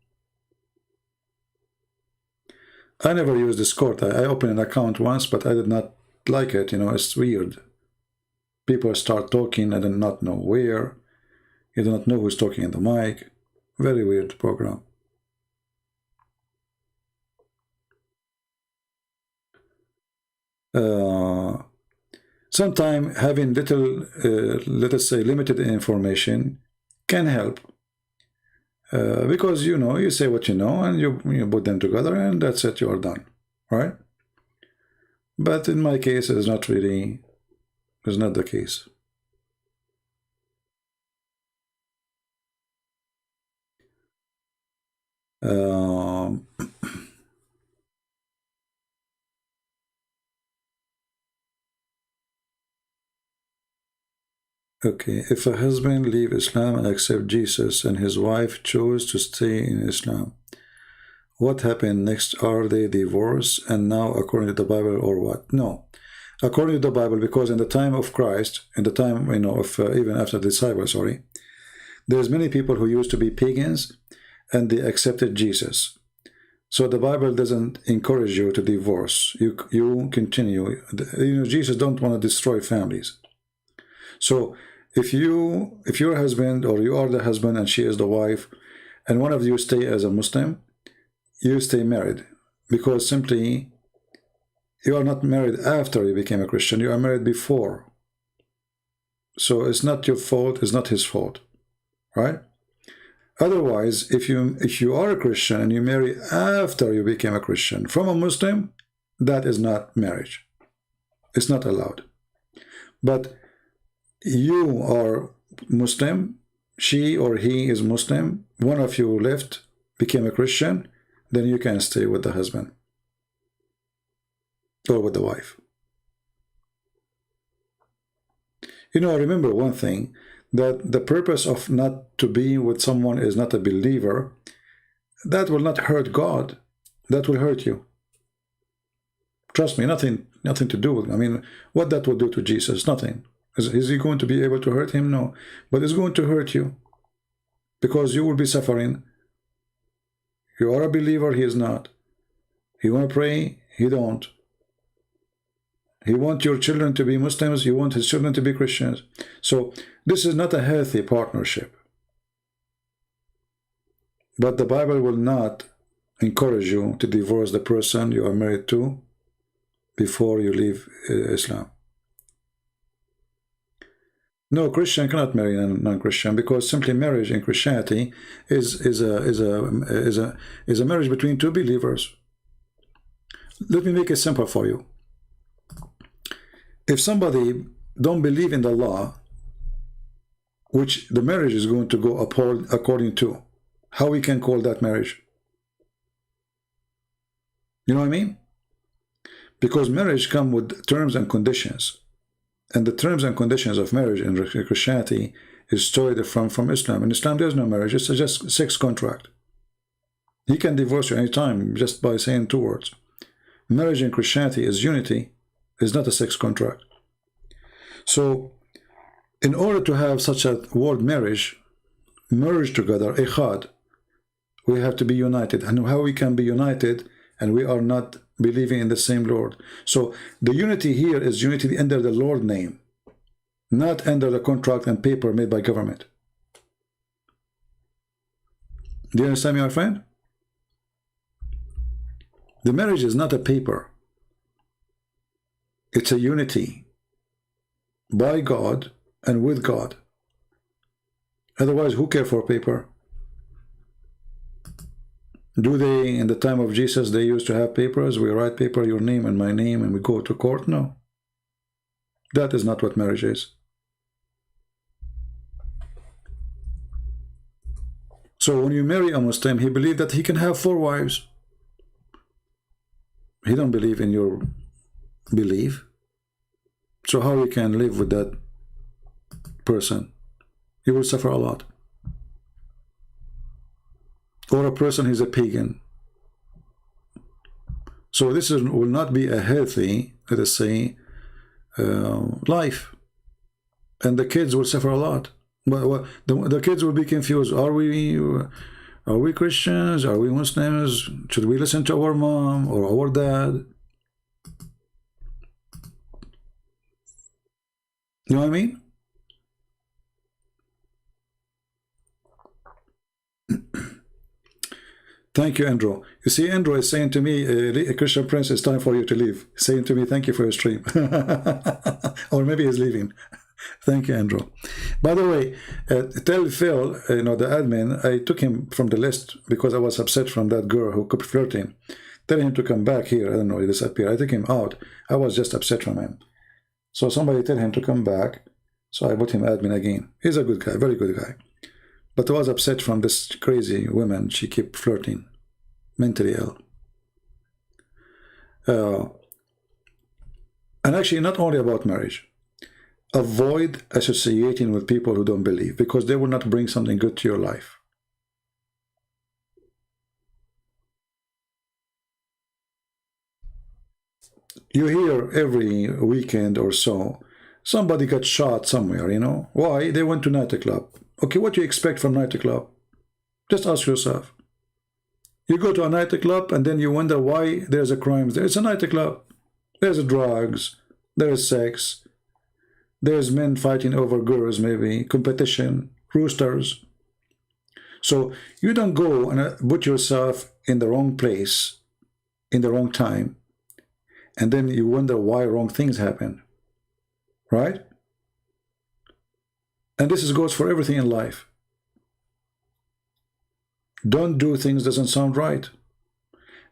I never used Discord. I opened an account once, but I did not like it. It's weird. People start talking, I do not know where. You do not know who's talking in the mic. Very weird program. Sometimes having little, let us say, limited information can help. Because you say what you know and you put them together and that's it, you are done, right? But in my case, it's not the case. Okay, if a husband leave Islam and accept Jesus and his wife chose to stay in Islam, what happened next? Are they divorced and now according to the Bible or what? No, according to the Bible, because in the time of Christ, in the time of even after the disciples, there's many people who used to be pagans and they accepted Jesus. So the Bible doesn't encourage you to divorce. You continue. Jesus don't want to destroy families. So if your husband or you are the husband and she is the wife, and one of you stay as a Muslim, you stay married, because simply You are not married after you became a Christian. You are married before. So it's not your fault. It's not his fault, right? Otherwise, if you are a Christian and you marry after you became a Christian from a Muslim, that is not marriage. It's not allowed. But you are Muslim, she or he is Muslim, one of you left, became a Christian, then you can stay with the husband or with the wife. You know, remember one thing, that the purpose of not to be with someone is not a believer. That will not hurt God. That will hurt you. Trust me, nothing to do with, I mean, what that will do to Jesus? Nothing. Is he going to be able to hurt him? No. But it's going to hurt you, because you will be suffering. You are a believer, he is not. You want to pray, he don't. He wants your children to be Muslims, you want his children to be Christians. So this is not a healthy partnership. But the Bible will not encourage you to divorce the person you are married to before you leave Islam. No, Christian cannot marry a non-Christian, because simply marriage in Christianity is a marriage between two believers. Let me make it simple for you. If somebody don't believe in the law, which the marriage is going to go according to, how we can call that marriage? You know what I mean? Because marriage comes with terms and conditions. And the terms and conditions of marriage in Christianity is stored from Islam. In Islam, there's no marriage. It's just sex contract. He can divorce you anytime just by saying two words. Marriage in Christianity is unity. It's not a sex contract. So, in order to have such a word marriage, merge together, ikhad, we have to be united. And how we can be united and we are not believing in the same Lord? So the unity here is unity under the Lord name, not under the contract and paper made by government. Do you understand me, my friend? The marriage is not a paper. It's a unity by God and with God. Otherwise, who cares for paper? Do they, in the time of Jesus, they used to have papers? We write paper, your name and my name, and we go to court? No. That is not what marriage is. So when you marry a Muslim, he believes that he can have 4 wives. He don't believe in your belief. So how you can live with that person? You will suffer a lot. Or a person who's a pagan. So this will not be a healthy, let us say, life. And the kids will suffer a lot. But the kids will be confused. Are we Christians? Are we Muslims? Should we listen to our mom or our dad? You know what I mean? Thank you, Andrew. You see, Andrew is saying to me, Christian Prince, it's time for you to leave. Saying to me, thank you for your stream. Or maybe he's leaving. Thank you, Andrew. By the way, tell Phil, the admin, I took him from the list because I was upset from that girl who kept flirting. Tell him to come back here. I don't know, he disappeared. I took him out. I was just upset from him. So somebody tell him to come back. So I put him admin again. He's a good guy, very good guy. But I was upset from this crazy woman. She kept flirting, mentally ill. And actually, not only about marriage. Avoid associating with people who don't believe, because they will not bring something good to your life. You hear every weekend or so, somebody got shot somewhere, Why? They went to nightclub. Okay, what do you expect from nightclub? Just ask yourself. You go to a nightclub and then you wonder why there's a crime there. It's a nightclub. There's drugs. There's sex. There's men fighting over girls, maybe. Competition. Roosters. So you don't go and put yourself in the wrong place, in the wrong time, and then you wonder why wrong things happen, right? And this goes for everything in life. Don't do things doesn't sound right.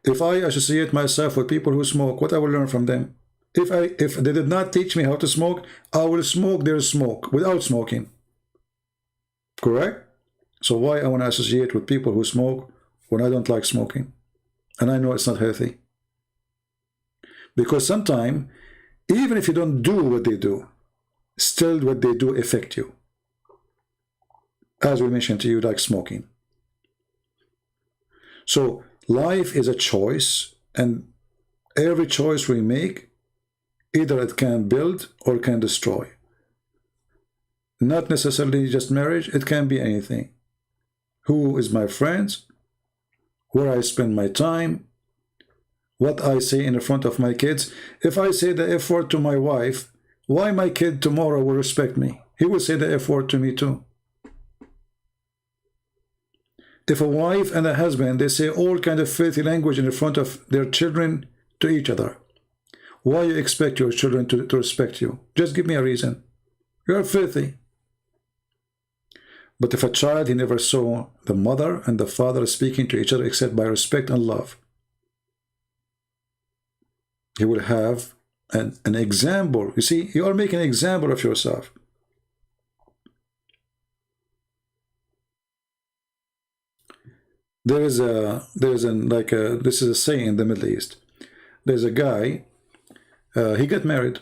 If I associate myself with people who smoke, what I will learn from them? If they did not teach me how to smoke, I will smoke their smoke without smoking. Correct? So why I want to associate with people who smoke when I don't like smoking? And I know it's not healthy. Because sometimes, even if you don't do what they do, still what they do affect you. As we mentioned to you, like smoking. So life is a choice, and every choice we make, either it can build or can destroy. Not necessarily just marriage, it can be anything. Who is my friends, where I spend my time, what I say in front of my kids. If I say the F word to my wife, why my kid tomorrow will respect me? He will say the F word to me too. If a wife and a husband, they say all kind of filthy language in front of their children to each other, why you expect your children to respect you? Just give me a reason. You're filthy. But if a child, he never saw the mother and the father speaking to each other except by respect and love, he will have an example. You see, you are making an example of yourself. This is a saying in the Middle East. There's a guy, he got married,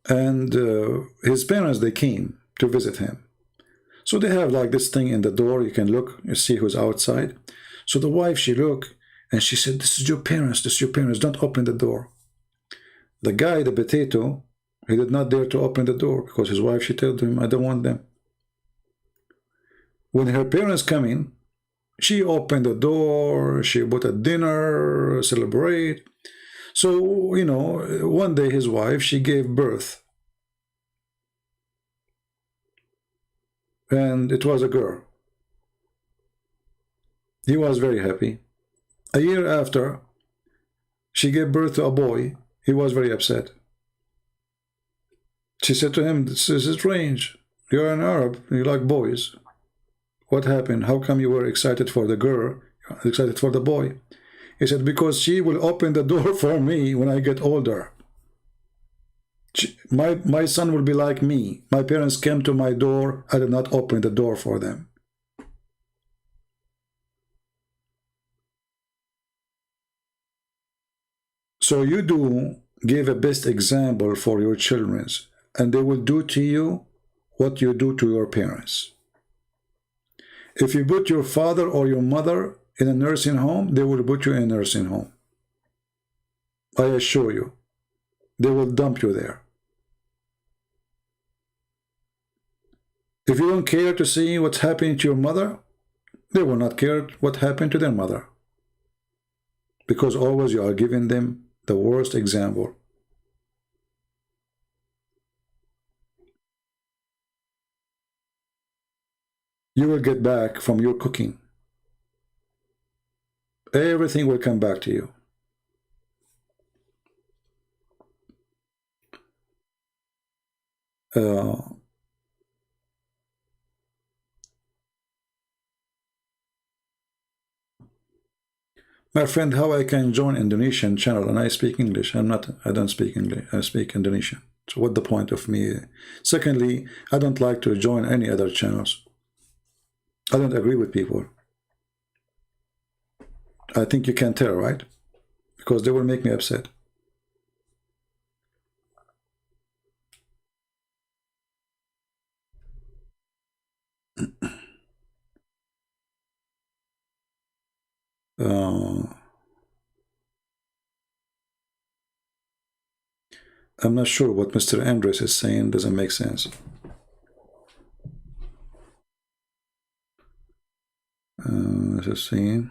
and his parents, they came to visit him. So they have like this thing in the door, you can look, you see who's outside. So the wife, she looked, and she said, this is your parents, don't open the door. The guy, the potato, he did not dare to open the door, because his wife, she told him, I don't want them. When her parents come in, she opened the door, she bought a dinner, celebrate. So, you know, one day his wife, she gave birth. And it was a girl. He was very happy. A year after, she gave birth to a boy. He was very upset. She said to him, this is strange. You're an Arab, you like boys. What happened? How come you were excited for the girl, excited for the boy? He said, because she will open the door for me when I get older. My son will be like me. My parents came to my door. I did not open the door for them. So you do give a best example for your children, and they will do to you what you do to your parents. If you put your father or your mother in a nursing home, they will put you in a nursing home. I assure you, they will dump you there. If you don't care to see what's happening to your mother, they will not care what happened to their mother. Because always you are giving them the worst example. You will get back from your cooking. Everything will come back to you. My friend, how I can join Indonesian channel and I speak English? I don't speak English, I speak Indonesian. So what the point of me? Secondly, I don't like to join any other channels. I don't agree with people. I think you can tell, right? Because they will make me upset. I'm not sure what Mr. Andres is saying. Doesn't make sense. Just saying.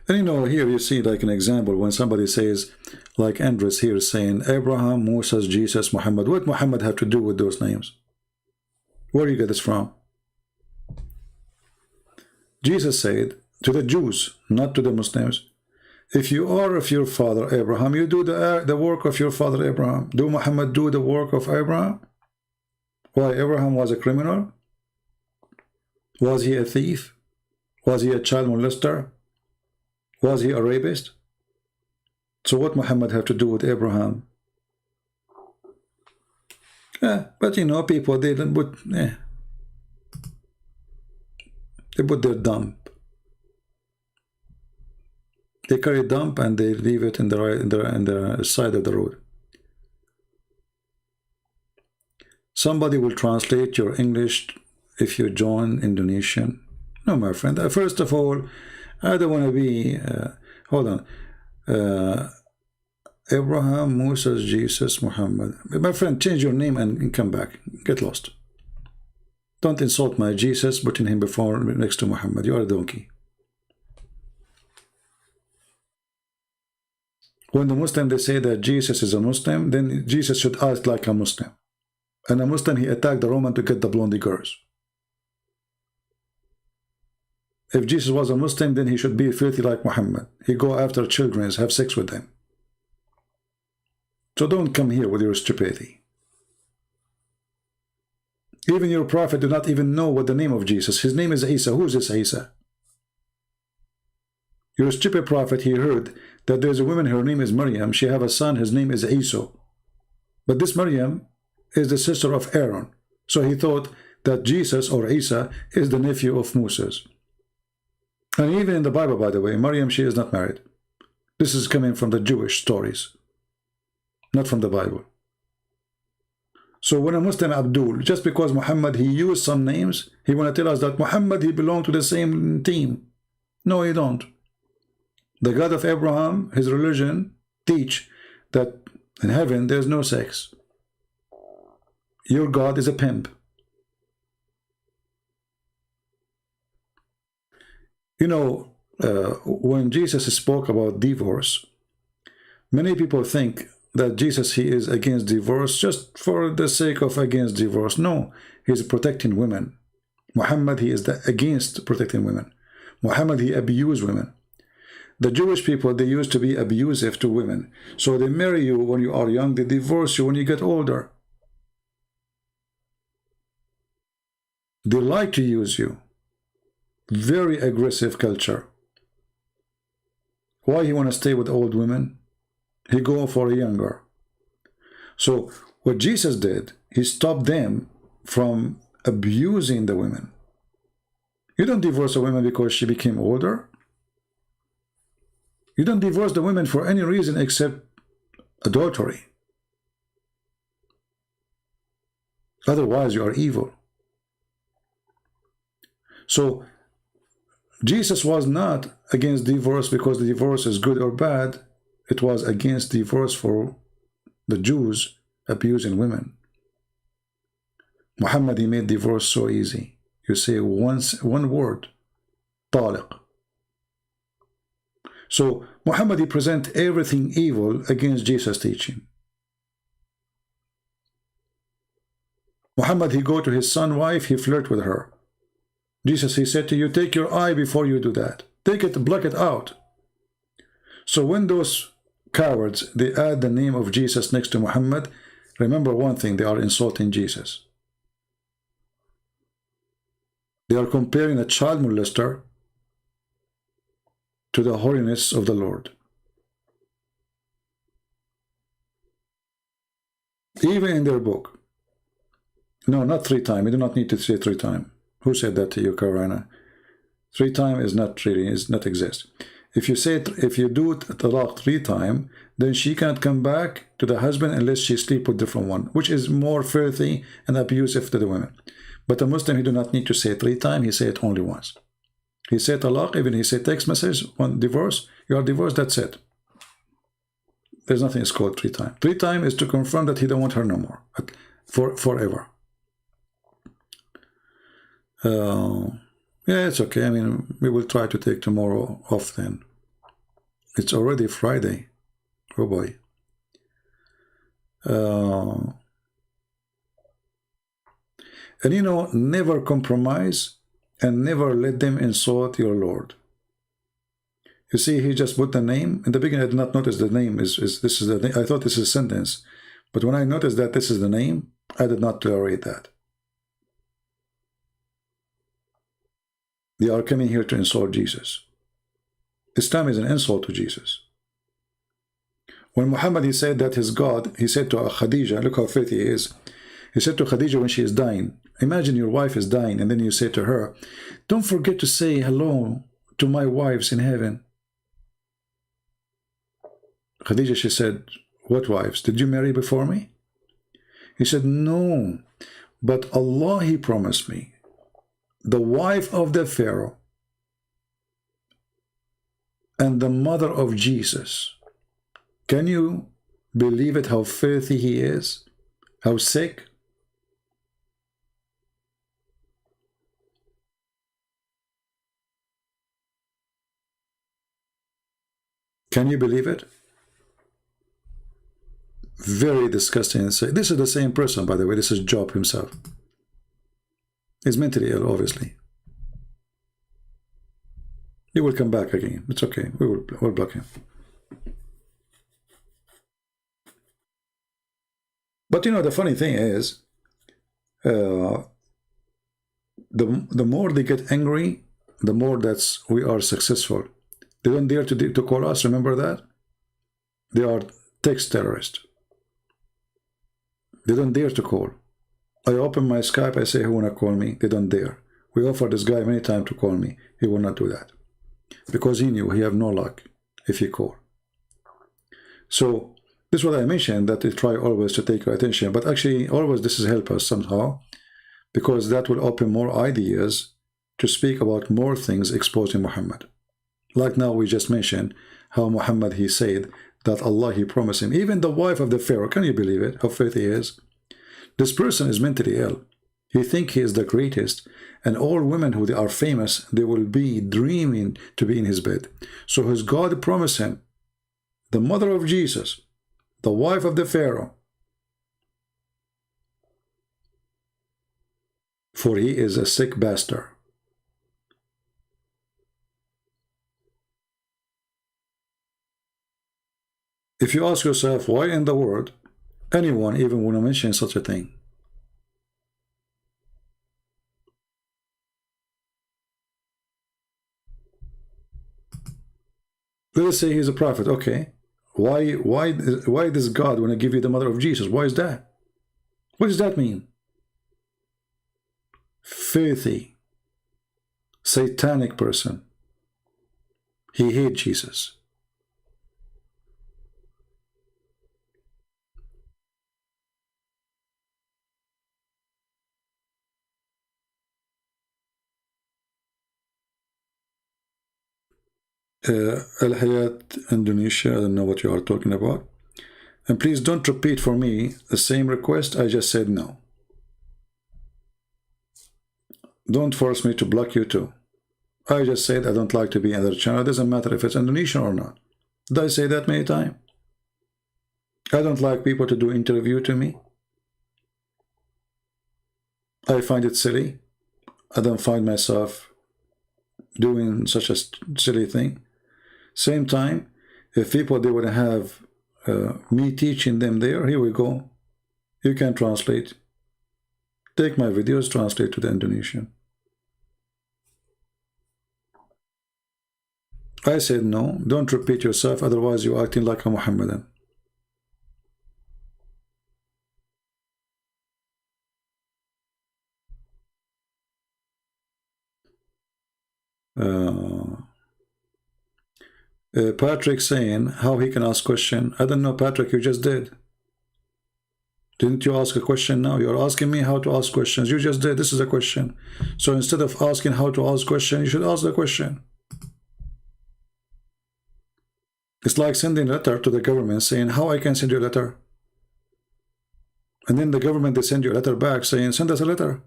And you know, here you see like an example when somebody says, like Andres here saying, Abraham, Moses, Jesus, Muhammad. What Muhammad have to do with those names? Where do you get this from? Jesus said to the Jews, not to the Muslims, if you are of your father Abraham, you do the work of your father Abraham. Do Muhammad do the work of Abraham? Why, Abraham was a criminal? Was he a thief? Was he a child molester? Was he a rapist? So what Muhammad have to do with Abraham? But you know, people, they don't put, they put their dump. They carry a dump and they leave it in the side of the road. Somebody will translate your English if you join Indonesian. No, my friend. First of all, I don't want to be. Hold on. Abraham, Moses, Jesus, Muhammad. My friend, change your name and come back. Get lost. Don't insult my Jesus, putting him before next to Muhammad. You are a donkey. When the Muslim they say that Jesus is a Muslim, then Jesus should act like a Muslim. And a Muslim, he attacked the Roman to get the blondie girls. If Jesus was a Muslim, then he should be filthy like Muhammad. He go after children, have sex with them. So don't come here with your stupidity. Even your prophet do not even know what the name of Jesus. His name is Isa. Who is this Isa? Your stupid prophet, he heard that there's a woman, her name is Maryam. She have a son, his name is Isa. But this Maryam is the sister of Aaron. So he thought that Jesus or Isa is the nephew of Moses. And even in the Bible, by the way, Maryam, she is not married. This is coming from the Jewish stories, not from the Bible. So when a Muslim Abdul, just because Muhammad, he used some names, he want to tell us that Muhammad, he belonged to the same team. No, he don't. The God of Abraham, his religion, teach that in heaven there's no sex. Your God is a pimp. You know, when Jesus spoke about divorce, many people think that Jesus, he is against divorce just for the sake of against divorce. No, he's protecting women. Muhammad, he is against protecting women. Muhammad, he abused women. The Jewish people, they used to be abusive to women. So they marry you when you are young, they divorce you when you get older. They like to use you. Very aggressive culture. Why he want to stay with old women? He go for a younger. So what Jesus did, he stopped them from abusing the women. You don't divorce a woman because she became older. You don't divorce the women for any reason except adultery. Otherwise, you are evil. So Jesus was not against divorce because the divorce is good or bad. It was against divorce for the Jews abusing women. Muhammad, he made divorce so easy. You say one word, taliq. So Muhammad, he present everything evil against Jesus' teaching. Muhammad, he go to his son's wife, he flirt with her. Jesus, he said to you, take your eye before you do that. Take it, block it out. So when those cowards, they add the name of Jesus next to Muhammad, remember one thing, they are insulting Jesus. They are comparing a child molester to the holiness of the Lord. Even in their book. No, not 3 times. You do not need to say 3 times. Who said that to you, Karana? 3 times is not really, is not exist. If you say, if you do talaq 3 times, then she can't come back to the husband unless she sleep with different one, which is more filthy and abusive to the women. But a Muslim, he do not need to say 3 times. He say it only once. He said talaq, even he said text message, one divorce, you are divorced, that's it. There's nothing is called 3 times. 3 times is to confirm that he don't want her no more, forever. Yeah, it's okay. I mean, we will try to take tomorrow off then. It's already Friday. Oh boy. And you know, never compromise and never let them insult your Lord. You see, he just put the name. In the beginning, I did not notice the name. This is the name. I thought this is a sentence. But when I noticed that this is the name, I did not tolerate that. They are coming here to insult Jesus. Islam is an insult to Jesus. When Muhammad, he said that his God, he said to Khadija, look how faithful he is. He said to Khadija when she is dying, imagine your wife is dying, and then you say to her, don't forget to say hello to my wives in heaven. Khadija, she said, what wives? Did you marry before me? He said, no, but Allah, he promised me, the wife of the Pharaoh and the mother of Jesus. Can you believe it, how filthy he is? How sick? Can you believe it? Very disgusting and sick. This is the same person, by the way. This is Job himself. He's mentally ill, obviously. He will come back again. It's okay. We'll block him. But you know, the funny thing is, the more they get angry, the more we are successful. They don't dare to call us. Remember that? They are text terrorists. They don't dare to call. I open my Skype, I say, who wanna call me? They don't dare. We offered this guy many times to call me. He will not do that. Because he knew he have no luck if he called. So this is what I mentioned, that they try always to take your attention. But actually, always this is help us somehow, because that will open more ideas to speak about more things exposing Muhammad. Like now we just mentioned how Muhammad, he said that Allah, he promised him, even the wife of the Pharaoh, can you believe it, how faithful he is? This person is mentally ill. He thinks he is the greatest, and all women who are famous, they will be dreaming to be in his bed. So his God promised him, the mother of Jesus, the wife of the Pharaoh, for he is a sick bastard. If you ask yourself, why in the world anyone even want to mention such a thing? Let us say he's a prophet. Okay, why does God want to give you the mother of Jesus? Why is that? What does that mean? Filthy, satanic person. He hates Jesus. Al-Hayat, Indonesia, I don't know what you are talking about. And please don't repeat for me the same request. I just said no. Don't force me to block you too. I just said I don't like to be in other channel. It doesn't matter if it's Indonesian or not. Did I say that many times? I don't like people to do interview to me. I find it silly. I don't find myself doing such a silly thing. Same time, if people, they would have me teaching them there, here we go. You can translate. Take my videos, translate to the Indonesian. I said no, don't repeat yourself, otherwise you're acting like a Muhammadan. Patrick saying how he can ask question. I don't know, Patrick, you just did. Didn't you ask a question now? You're asking me how to ask questions. You just did. This is a question. So instead of asking how to ask question, you should ask the question. It's like sending a letter to the government saying how I can send you a letter. And then the government, they send you a letter back saying send us a letter.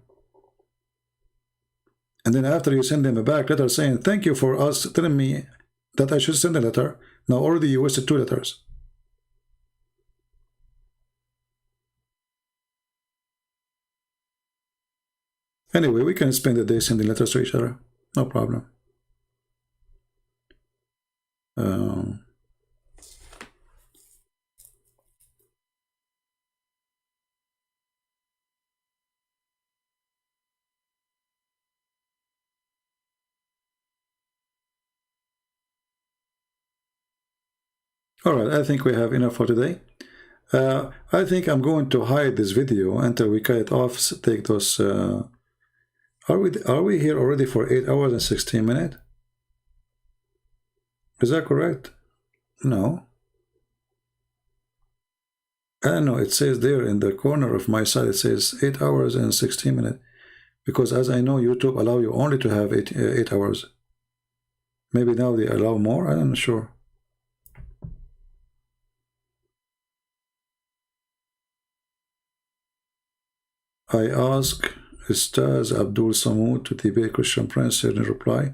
And then after you send them a back letter saying thank you for us telling me that I should send a letter, Now already you wasted 2 letters. Anyway, we can spend the day sending letters to each other. No problem. All right, I think we have enough for today. I think I'm going to hide this video until we cut it off. Take those. Are we here already for 8 hours and 16 minutes? Is that correct? No. I don't know. It says there in the corner of my side. It says 8 hours and 16 minutes. Because as I know, YouTube allow you only to have 8 hours. Maybe now they allow more. I'm not sure. I ask Ustaz Abdul Samud to debate Christian Prince in reply.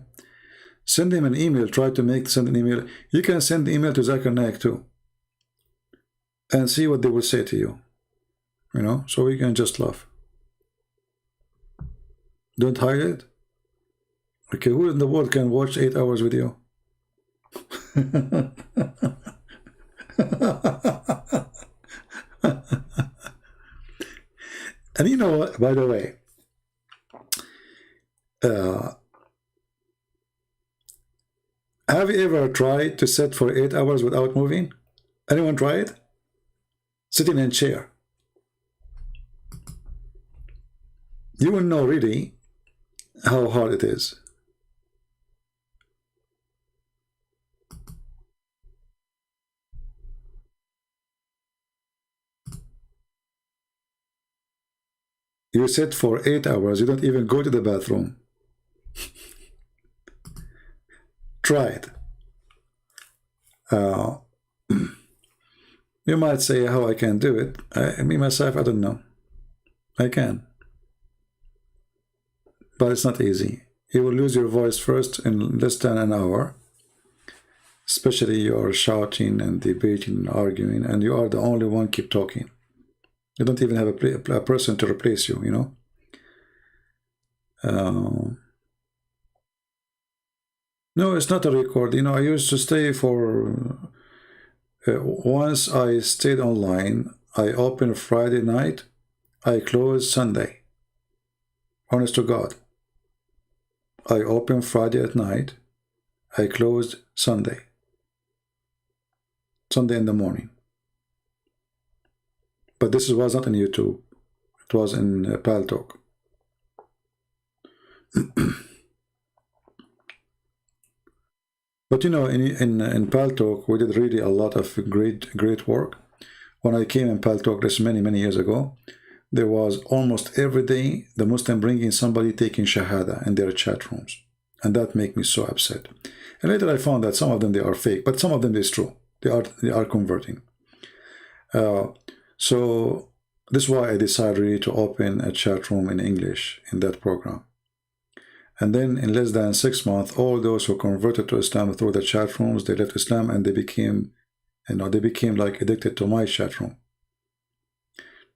Send him an email. Try to send an email. You can send the email to Zakir Naik too. And see what they will say to you. You know, so we can just laugh. Don't hide it. Okay, who in the world can watch 8 hours video? And you know what, by the way, have you ever tried to sit for 8 hours without moving? Anyone try it? Sitting in a chair. You will know really how hard it is. You sit for 8 hours, you don't even go to the bathroom. Try it. You might say how I can do it. Me, myself, I don't know. I can. But it's not easy. You will lose your voice first in less than an hour. Especially you are shouting and debating and arguing, and you are the only one keep talking. You don't even have a person to replace you, you know. No, it's not a record. You know, I used to stay for... once I stayed online, I opened Friday night, I closed Sunday. Honest to God. I opened Friday at night, I closed Sunday. Sunday in the morning. But this was not in YouTube. It was in PalTalk. But you know, in PalTalk, we did really a lot of great work. When I came in PalTalk this many years ago, there was almost every day the Muslim bringing somebody taking Shahada in their chat rooms. And that made me so upset. And later I found that some of them, they are fake, but some of them is true. They are converting. So this is why I decided really to open a chat room in English in that program. And then in less than 6 months, all those who converted to Islam through the chat rooms, they left Islam and they became, you know, they became like addicted to my chat room.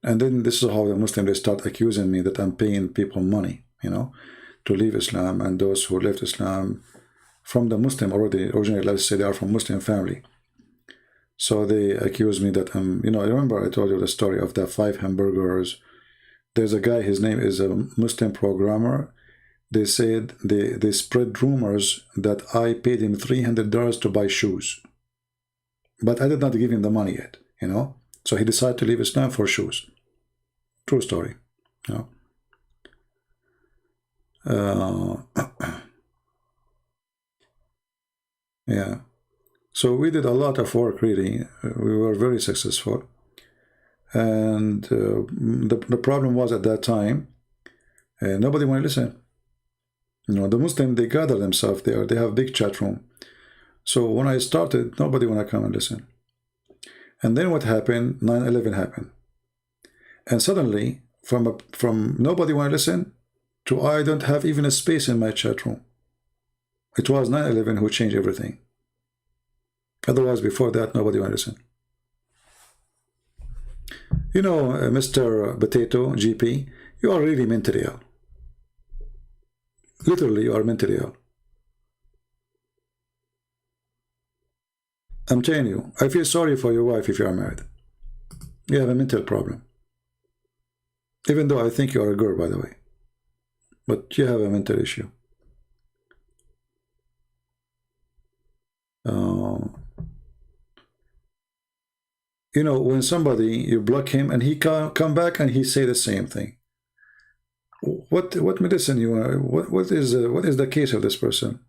And then this is how the Muslims, they start accusing me that I'm paying people money, you know, to leave Islam. And those who left Islam from the Muslim already, originally, let's say they are from Muslim family. So they accuse me that I'm, you know, I remember I told you the story of the 5 hamburgers. There's a guy, his name is a Muslim programmer. They said they spread rumors that I paid him $300 to buy shoes. But I did not give him the money yet, you know. So he decided to leave Islam for shoes. True story, you know. Yeah. So we did a lot of work, really. We were very successful. And the problem was at that time, nobody wanted to listen. You know, the Muslim, they gather themselves there. They have a big chat room. So when I started, nobody wanted to come and listen. And then what happened? 9/11 happened. And suddenly, from nobody want to listen to I don't have even a space in my chat room. It was 9/11 who changed everything. Otherwise, before that, nobody will listen. You know, Mr. Potato GP, you are really mentally ill. Literally, you are mentally ill. I'm telling you, I feel sorry for your wife if you are married. You have a mental problem. Even though I think you are a girl, by the way. But you have a mental issue. You know, when somebody, you block him and he come back and he say the same thing. What medicine you want? What is the case of this person?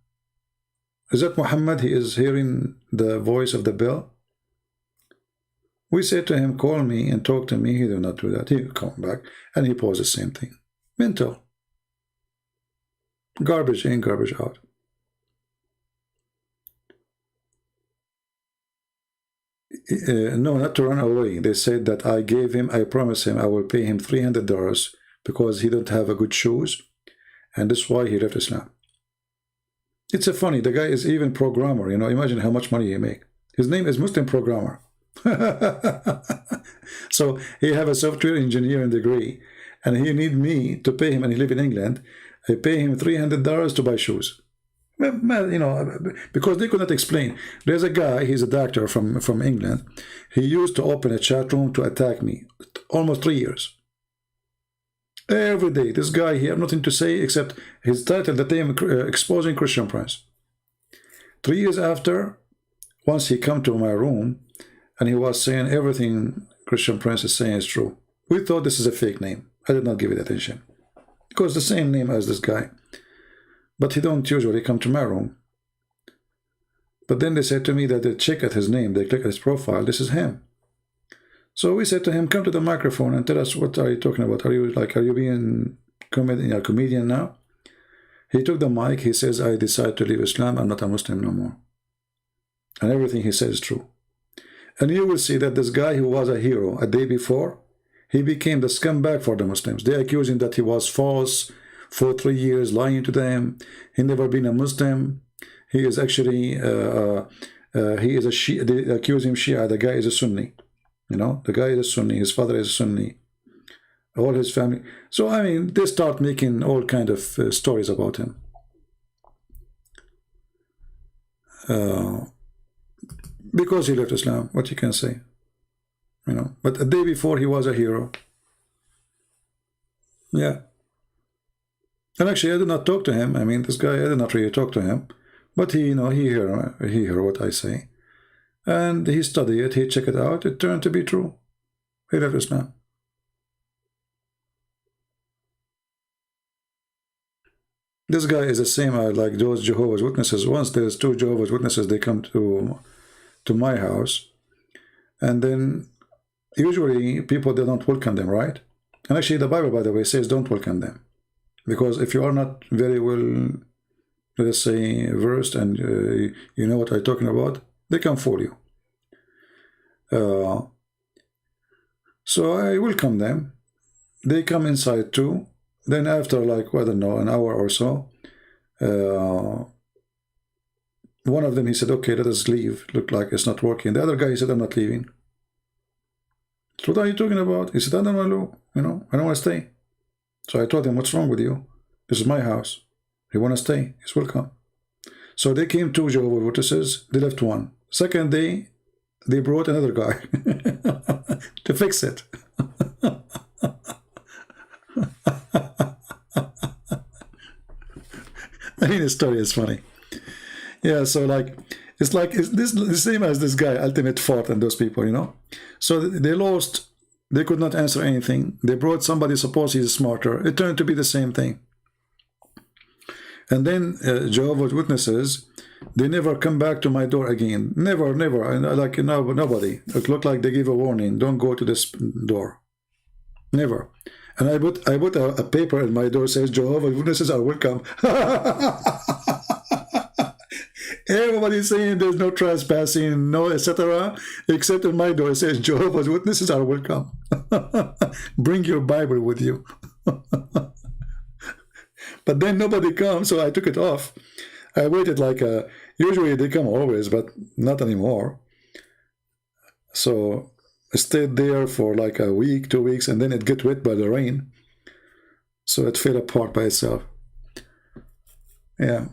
Is that Muhammad? He is hearing the voice of the bell. We say to him, call me and talk to me. He do not do that. He come back and he poses the same thing. Mental. Garbage in, garbage out. No, not to run away. They said that I promised him I will pay him $300 because he don't have a good shoes, and that's why he left Islam. It's a funny, the guy is even programmer, you know, imagine how much money he make. His name is Muslim Programmer. So he have a software engineering degree, and he need me to pay him, and he live in England. I pay him $300 to buy shoes. You know, because they could not explain. There's a guy, he's a doctor from England. He used to open a chat room to attack me. Almost 3 years. Every day, this guy, he have nothing to say except his title that they are exposing Christian Prince. 3 years after, once he come to my room, and he was saying everything Christian Prince is saying is true. We thought this is a fake name. I did not give it attention. Because the same name as this guy. But he don't usually come to my room. But then they said to me that they check at his name, they click at his profile, this is him. So we said to him, come to the microphone and tell us, what are you talking about? Are you being a comedian now? He took the mic, he says, I decided to leave Islam, I'm not a Muslim no more. And everything he says is true. And you will see that this guy who was a hero a day before, he became the scumbag for the Muslims. They accuse him that he was false for 3 years, lying to them. He never been a Muslim. He is actually, he is a Shia. They accuse him Shia. The guy is a Sunni. You know, the guy is a Sunni. His father is a Sunni. All his family. So, I mean, they start making all kind of stories about him. Because he left Islam, what you can say. You know, but a day before he was a hero. Yeah. And actually, I did not talk to him. I mean, this guy, I did not really talk to him. But he, you know, he hear what I say. And he studied it, he checked it out. It turned to be true. He left Islam. This guy is the same like those Jehovah's Witnesses. Once there's 2 Jehovah's Witnesses, they come to my house. And then, usually, people, they don't welcome them, right? And actually, the Bible, by the way, says don't welcome them. Because if you are not very well, let us say, versed and you know what I'm talking about, they can fool you. So I welcome them. They come inside too. Then after like, I don't know, an hour or so, one of them, he said, okay, let us leave. Looked like it's not working. The other guy, he said, I'm not leaving. So what are you talking about? He said, I don't want to, you know, I don't want to stay. So I told him, what's wrong with you? This is my house. You want to stay? He's welcome. So they came 2 Jehovah's Witnesses. They left 1. Second day, they brought another guy to fix it. I mean, the story is funny. Yeah, so like, it's this the same as this guy, Ultimate Fort, and those people, you know. So they lost. They could not answer anything. They brought somebody, suppose he's smarter. It turned to be the same thing. And then Jehovah's Witnesses, they never come back to my door again. Never, never. And like, nobody. It looked like they gave a warning. Don't go to this door. Never. And I put a paper in my door says Jehovah's Witnesses are welcome. Everybody's saying there's no trespassing, no etc. Except in my door it says Jehovah's Witnesses are welcome. Bring your Bible with you. But then nobody comes, so I took it off. I waited like Usually they come always, but not anymore. So I stayed there for like a week, 2 weeks, and then it get wet by the rain. So it fell apart by itself. Yeah.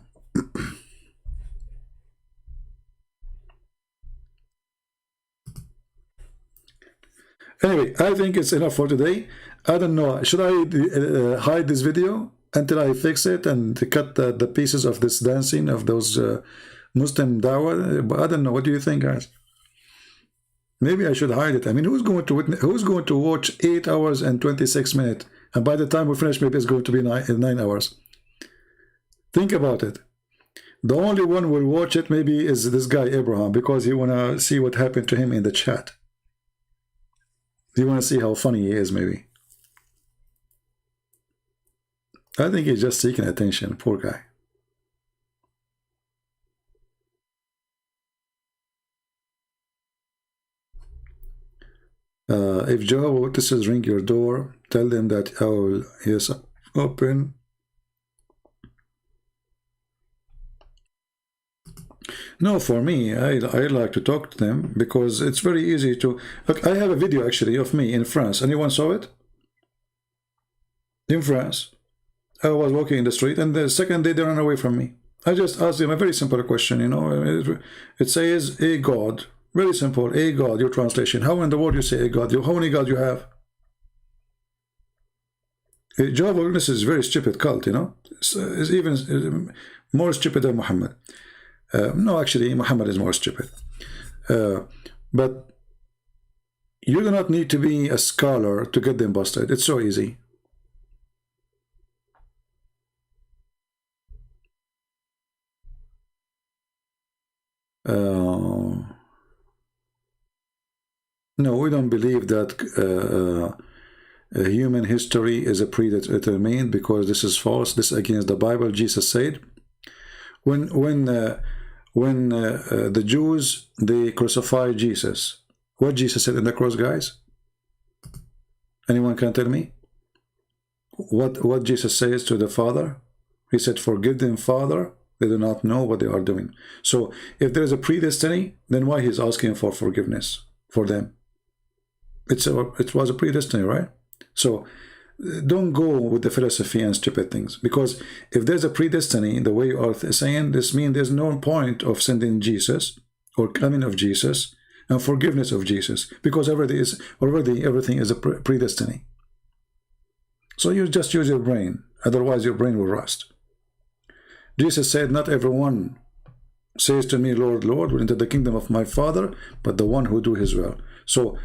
Anyway, I think it's enough for today. I don't know. Should I hide this video until I fix it and cut the pieces of this dancing of those Muslim dawah? I don't know. What do you think, guys? Maybe I should hide it. I mean, who's going to watch 8 hours and 26 minutes? And by the time we finish, maybe it's going to be 9 hours. Think about it. The only one who will watch it maybe is this guy Abraham, because he wanna see what happened to him in the chat. You want to see how funny he is, maybe. I think he's just seeking attention. Poor guy. If Jehovah's Witnesses ring your door, tell them that I will, yes, open. No, for me, I like to talk to them because it's very easy to... Look, I have a video actually of me in France. Anyone saw it? In France. I was walking in the street and the second day they ran away from me. I just asked them a very simple question, you know. It says, a God. Very simple, a God, your translation. How in the world you say a God? How many God you have? Jehovah's Witnesses is a very stupid cult, you know. It's even more stupid than Muhammad. No, actually, Muhammad is more stupid. But you do not need to be a scholar to get them busted. It's so easy. No, we don't believe that human history is a predetermined, because this is false. This is against the Bible. Jesus said, when the Jews, they crucified Jesus, what Jesus said in the cross, guys? Anyone can tell me what Jesus says to the Father? He said, forgive them, Father, they do not know what they are doing. So if there is a predestiny, then why he's asking for forgiveness for them? It was a predestiny, right? So don't go with the philosophy and stupid things, because if there's a predestiny, the way you are saying, this means there's no point of sending Jesus or coming of Jesus and forgiveness of Jesus, because everything is a predestiny. So you just use your brain, otherwise your brain will rust. Jesus said, not everyone says to me, Lord, Lord, will enter the kingdom of my Father, but the one who do his will. So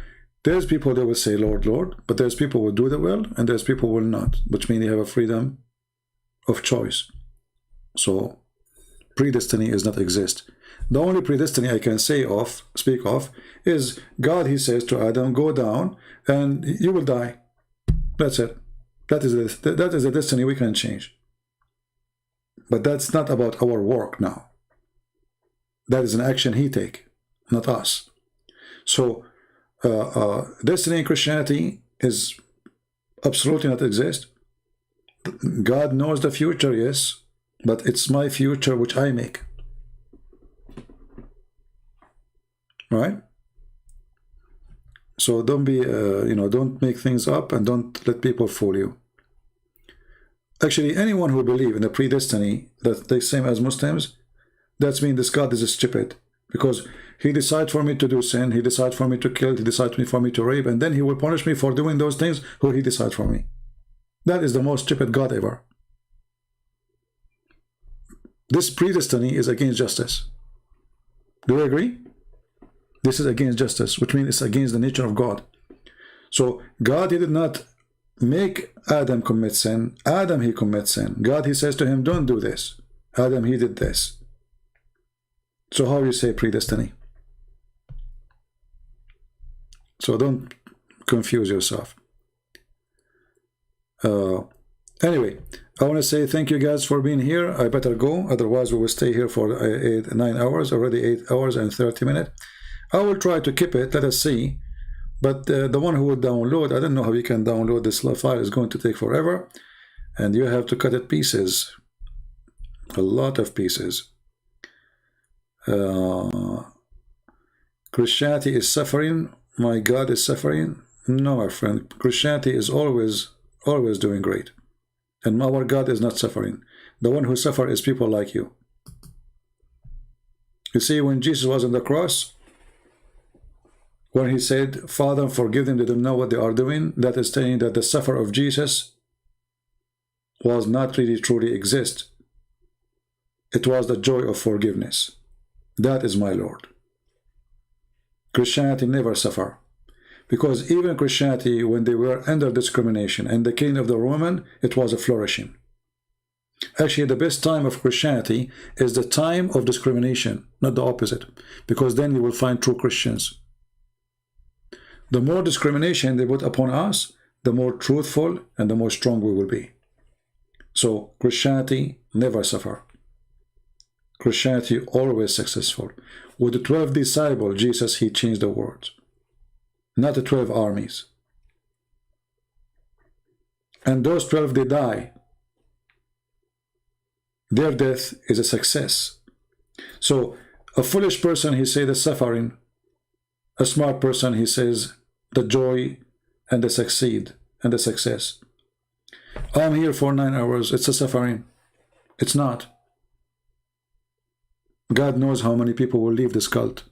there's people that will say, Lord, Lord, but there's people who will do the will, and there's people who will not, which means they have a freedom of choice. So predestiny does not exist. The only predestiny I can speak of, is God, he says to Adam, go down and you will die. That's it. That is a destiny we can change. But that's not about our work now. That is an action he take, not us. So destiny in Christianity is absolutely not exist. God knows the future, yes, but it's my future which I make. Right? So don't be, don't make things up and don't let people fool you. Actually, anyone who believes in the predestiny, that the same as Muslims, that means this God is stupid, because he decides for me to do sin, he decides for me to kill, he decides for me to rape, and then he will punish me for doing those things who he decides for me. That is the most stupid God ever. This predestiny is against justice. Do you agree? This is against justice, which means it's against the nature of God. So God, he did not make Adam commit sin. Adam, he commits sin. God, he says to him, don't do this. Adam, he did this. So how you say predestiny? So don't confuse yourself. Anyway, I want to say thank you guys for being here. I better go, otherwise we will stay here for 9 hours, already 8 hours and 30 minutes. I will try to keep it, let us see. But the one who would download, I don't know how you can download this file. Is going to take forever, and you have to cut it pieces, a lot of pieces. Christianity is suffering, my God is suffering. No, my friend, Christianity is always doing great, and our God is not suffering. The one who suffers is people like you. You see, when Jesus was on the cross, when he said, Father, forgive them, they don't know what they are doing, that is saying that the suffer of Jesus was not really truly exist. It was the joy of forgiveness. That is my Lord. Christianity never suffer. Because even Christianity, when they were under discrimination and the king of the Roman, it was a flourishing. Actually, the best time of Christianity is the time of discrimination, not the opposite. Because then you will find true Christians. The more discrimination they put upon us, the more truthful and the more strong we will be. So Christianity never suffer. Christianity always successful. With the 12 disciples, Jesus, he changed the world. Not the 12 armies. And those 12, they die. Their death is a success. So a foolish person, he says the suffering. A smart person, he says the joy and the succeed and the success. I'm here for 9 hours. It's a suffering. It's not. God knows how many people will leave this cult.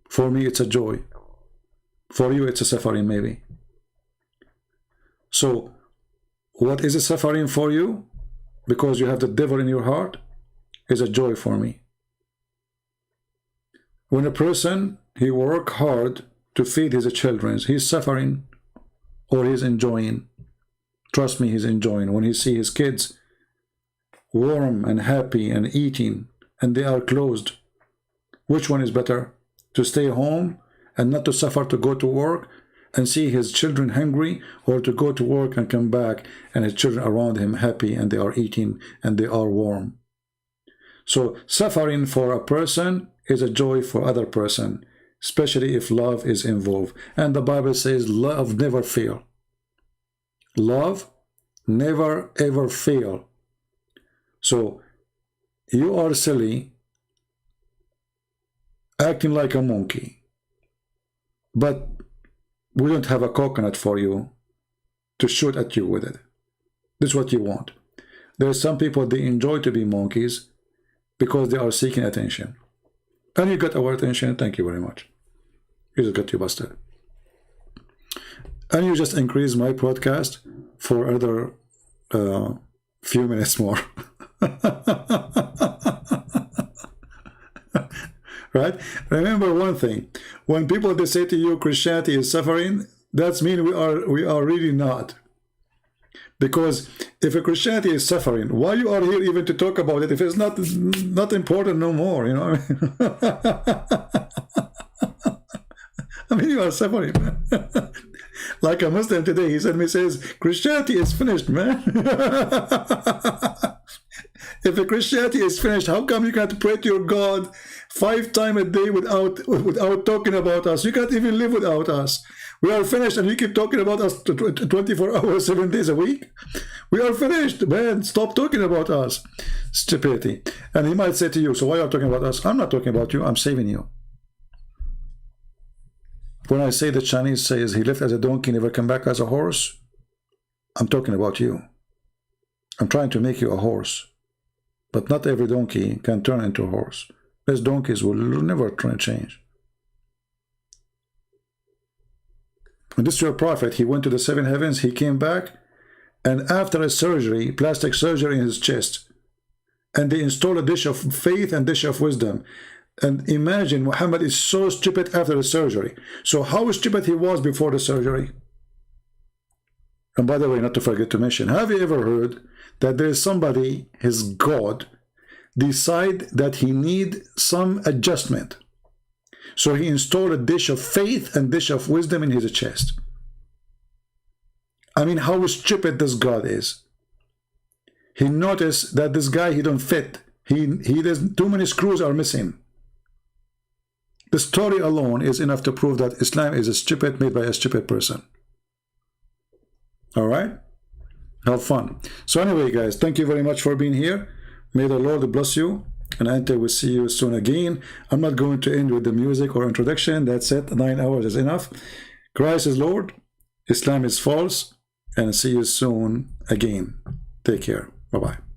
For me, it's a joy. For you, it's a suffering, maybe. So, what is a suffering for you? Because you have the devil in your heart, is a joy for me. When a person, he work hard to feed his children, he's suffering or he's enjoying. Trust me, he's enjoying. When he see his kids warm and happy and eating, and they are closed, which one is better? To stay home and not to suffer to go to work and see his children hungry, or to go to work and come back and his children around him happy and they are eating and they are warm? So suffering for a person is a joy for other person, especially if love is involved. And the Bible says love never fail. Love never ever fail. So you are silly, acting like a monkey, but we don't have a coconut for you to shoot at you with it. This is what you want. There are some people, they enjoy to be monkeys because they are seeking attention. And you got our attention, thank you very much. You just got you busted. And you just increase my podcast for another few minutes more. Right? Remember one thing. When people, they say to you Christianity is suffering, that's mean we are really not. Because if a Christianity is suffering, why you are here even to talk about it if it's not important no more, you know? I mean, you are suffering, man. Like a Muslim today, he sent me, says, Christianity is finished, man. If a Christianity is finished, how come you can't pray to your God 5 times a day without talking about us? You can't even live without us. We are finished and you keep talking about us 24 hours, 7 days a week. We are finished, man. Stop talking about us. Stupidity. And he might say to you, so why are you talking about us? I'm not talking about you. I'm saving you. When I say the Chinese says he left as a donkey, never come back as a horse, I'm talking about you. I'm trying to make you a horse. But not every donkey can turn into a horse. These donkeys will never try and change. When this your prophet, he went to the 7 heavens, he came back, and after a surgery, plastic surgery in his chest, and they installed a dish of faith and dish of wisdom. And imagine, Muhammad is so stupid after the surgery. So how stupid he was before the surgery? And by the way, not to forget to mention, have you ever heard that there is somebody, his God, decide that he need some adjustment? So he installed a dish of faith and dish of wisdom in his chest. I mean, how stupid this God is. He noticed that this guy, he don't fit. There's too many screws are missing. The story alone is enough to prove that Islam is a stupid made by a stupid person. All right? Have fun. So anyway, guys, thank you very much for being here. May the Lord bless you And until we see you soon again, I'm not going to end with the music or introduction. That's it. 9 hours is enough. Christ is Lord. Islam is false. And see you soon again. Take care. Bye-bye.